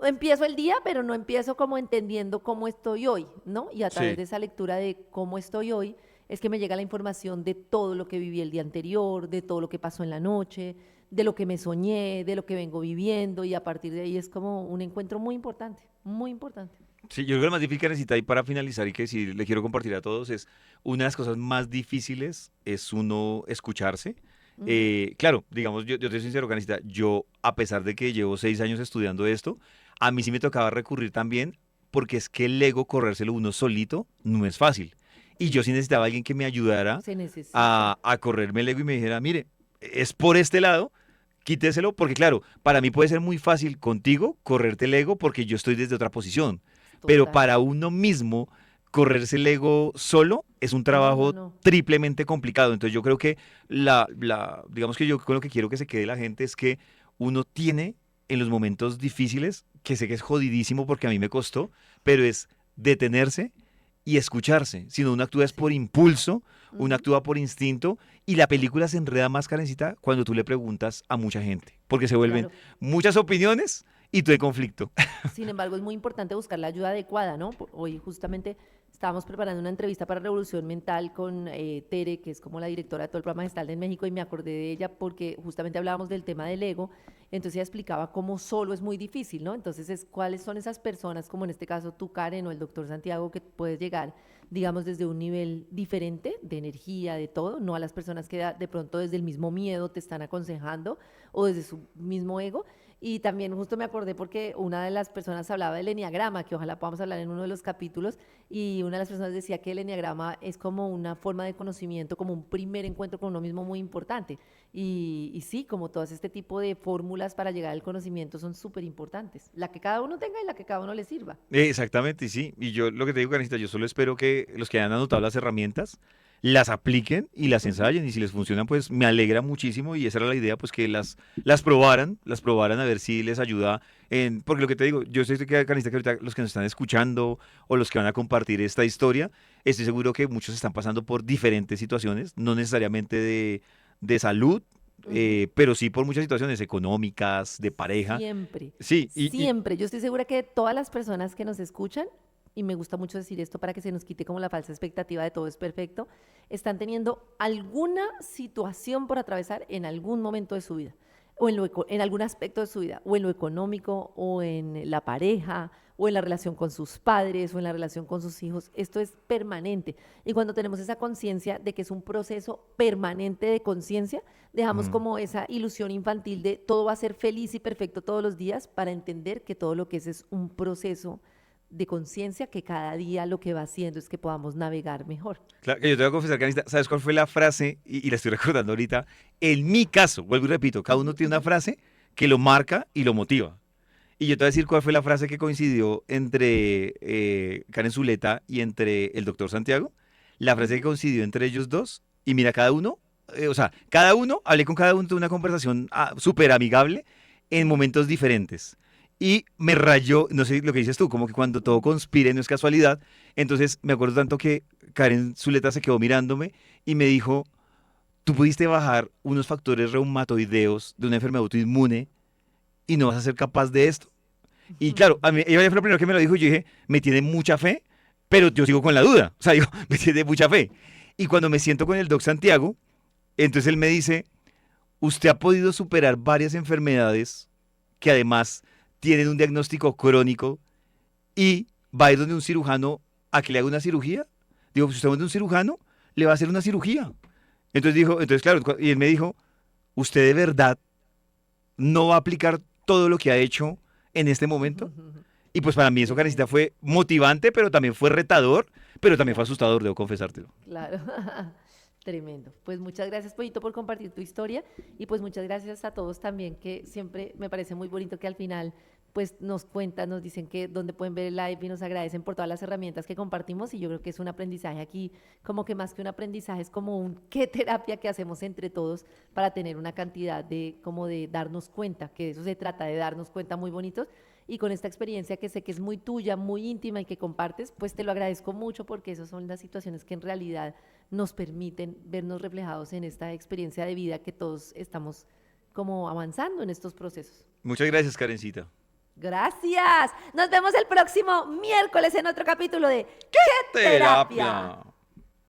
empiezo el día, pero no empiezo como entendiendo cómo estoy hoy, ¿no? Y a través Sí. de esa lectura de cómo estoy hoy, es que me llega la información de todo lo que viví el día anterior, de todo lo que pasó en la noche, de lo que me soñé, de lo que vengo viviendo, y a partir de ahí es como un encuentro muy importante, muy importante. Sí, yo creo que lo más difícil que necesita y para finalizar y que sí le quiero compartir a todos es una de las cosas más difíciles es uno escucharse. Ujú. Claro, digamos, yo te soy sincero, Karencita, yo a pesar de que llevo 6 años estudiando esto, a mí sí me tocaba recurrir también porque es que el ego corrérselo uno solito no es fácil. Y yo Sí, sí necesitaba a alguien que me ayudara se necesita. a correrme el ego y me dijera, mire, es por este lado, quíteselo, porque claro, para mí puede ser muy fácil contigo correrte el ego porque yo estoy desde otra posición, pero Total. para uno mismo correrse el ego solo es un No, no, trabajo no. triplemente complicado. Entonces yo creo que digamos que yo con lo que quiero que se quede la gente es que uno tiene en los momentos difíciles, que sé que es jodidísimo porque a mí me costó, pero es detenerse y escucharse. Si no, uno actúa es por Sí. impulso, uno Ujú. actúa por instinto y la película se enreda más, Karencita, cuando tú le preguntas a mucha gente, porque se vuelven Claro. muchas opiniones y todo de conflicto. Sin embargo, es muy importante buscar la ayuda adecuada, ¿no? Hoy justamente estábamos preparando una entrevista para Revolución Mental con Tere, que es como la directora de todo el programa gestal en México, y me acordé de ella porque justamente hablábamos del tema del ego, entonces ella explicaba cómo solo es muy difícil, ¿no? Entonces, cuáles son esas personas, como en este caso tú, Karen, o el doctor Santiago, que puedes llegar, digamos, desde un nivel diferente de energía, de todo, no a las personas que de pronto desde el mismo miedo te están aconsejando o desde su mismo ego. Y también justo me acordé porque una de las personas hablaba del enneagrama, que ojalá podamos hablar en uno de los capítulos, y una de las personas decía que el enneagrama es como una forma de conocimiento, como un primer encuentro con uno mismo muy importante. Y sí, como todo este tipo de fórmulas para llegar al conocimiento son súper importantes. La que cada uno tenga y la que cada uno le sirva. Exactamente, y sí. Y yo lo que te digo, Karencita, yo solo espero que los que hayan anotado las herramientas las apliquen y las Ujú. ensayen. Y si les funcionan, pues me alegra muchísimo. Y esa era la idea, pues que las probaran a ver si les ayuda en. Porque lo que te digo, yo estoy que, Karencita, que ahorita los que nos están escuchando o los que van a compartir esta historia, estoy seguro que muchos están pasando por diferentes situaciones, no necesariamente de salud, Ujú. pero sí por muchas situaciones económicas, de pareja. Siempre, Sí, y siempre. Yo estoy segura que todas las personas que nos escuchan, y me gusta mucho decir esto para que se nos quite como la falsa expectativa de todo es perfecto, están teniendo alguna situación por atravesar en algún momento de su vida, o en algún aspecto de su vida, o en lo económico, o en la pareja, o en la relación con sus padres, o en la relación con sus hijos. Esto es permanente. Y cuando tenemos esa conciencia de que es un proceso permanente de conciencia, dejamos mm, como esa ilusión infantil de todo va a ser feliz y perfecto todos los días para entender que todo lo que es un proceso de conciencia que cada día lo que va haciendo es que podamos navegar mejor. claro, que yo te voy a confesar, Canista, ¿sabes cuál fue la frase? Y la estoy recordando ahorita. En mi caso, vuelvo y repito, cada uno Ujú, tiene una ujú. frase que lo marca y lo motiva. Y yo te voy a decir cuál fue la frase que coincidió entre Karen Zuleta y entre el doctor Santiago. La frase que Ujú. coincidió entre ellos dos. Y mira, cada uno, o sea, cada uno, hablé con cada uno de una conversación súper amigable en Ujú. momentos diferentes. Y me rayó, no sé lo que dices tú, como que cuando todo conspira y no es casualidad. Entonces me acuerdo tanto que Karen Zuleta se quedó mirándome y me dijo, tú pudiste bajar unos factores reumatoideos de una enfermedad autoinmune y no vas a ser capaz de esto. Y claro, a mí, ella fue lo primero que me lo dijo y yo dije, me tiene mucha fe, pero yo sigo con la duda. O sea, digo, me tiene mucha fe. Y cuando me siento con el doc Santiago, entonces él me dice, usted ha podido superar varias enfermedades que además tienen un diagnóstico crónico y va a ir donde un cirujano a que le haga una cirugía. Digo, pues usted va donde un cirujano, le va a hacer una cirugía. Entonces claro, y él me dijo, usted de verdad no va a aplicar todo lo que ha hecho en este momento. Y pues para mí eso, Karencita, Tremendo. fue motivante, pero también fue retador, pero también fue Claro, asustador, debo confesártelo. claro. Tremendo. Pues muchas gracias, Pollito, por compartir tu historia y pues muchas gracias a todos también, que siempre me parece muy bonito que al final pues nos cuentan, nos dicen que dónde pueden ver el live y nos agradecen por todas las herramientas que compartimos y yo creo que es un aprendizaje aquí, como que más que un aprendizaje es como un qué terapia que hacemos entre todos para tener una cantidad de como de darnos cuenta, que de eso se trata, de darnos cuenta muy bonitos y con esta experiencia que sé que es muy tuya, muy íntima y que compartes, pues te lo agradezco mucho porque esas son las situaciones que en realidad nos permiten vernos reflejados en esta experiencia de vida que todos estamos como avanzando en estos procesos. Muchas gracias, Karencita. Gracias. Nos vemos el próximo miércoles en otro capítulo de ¿Qué terapia? Terapia.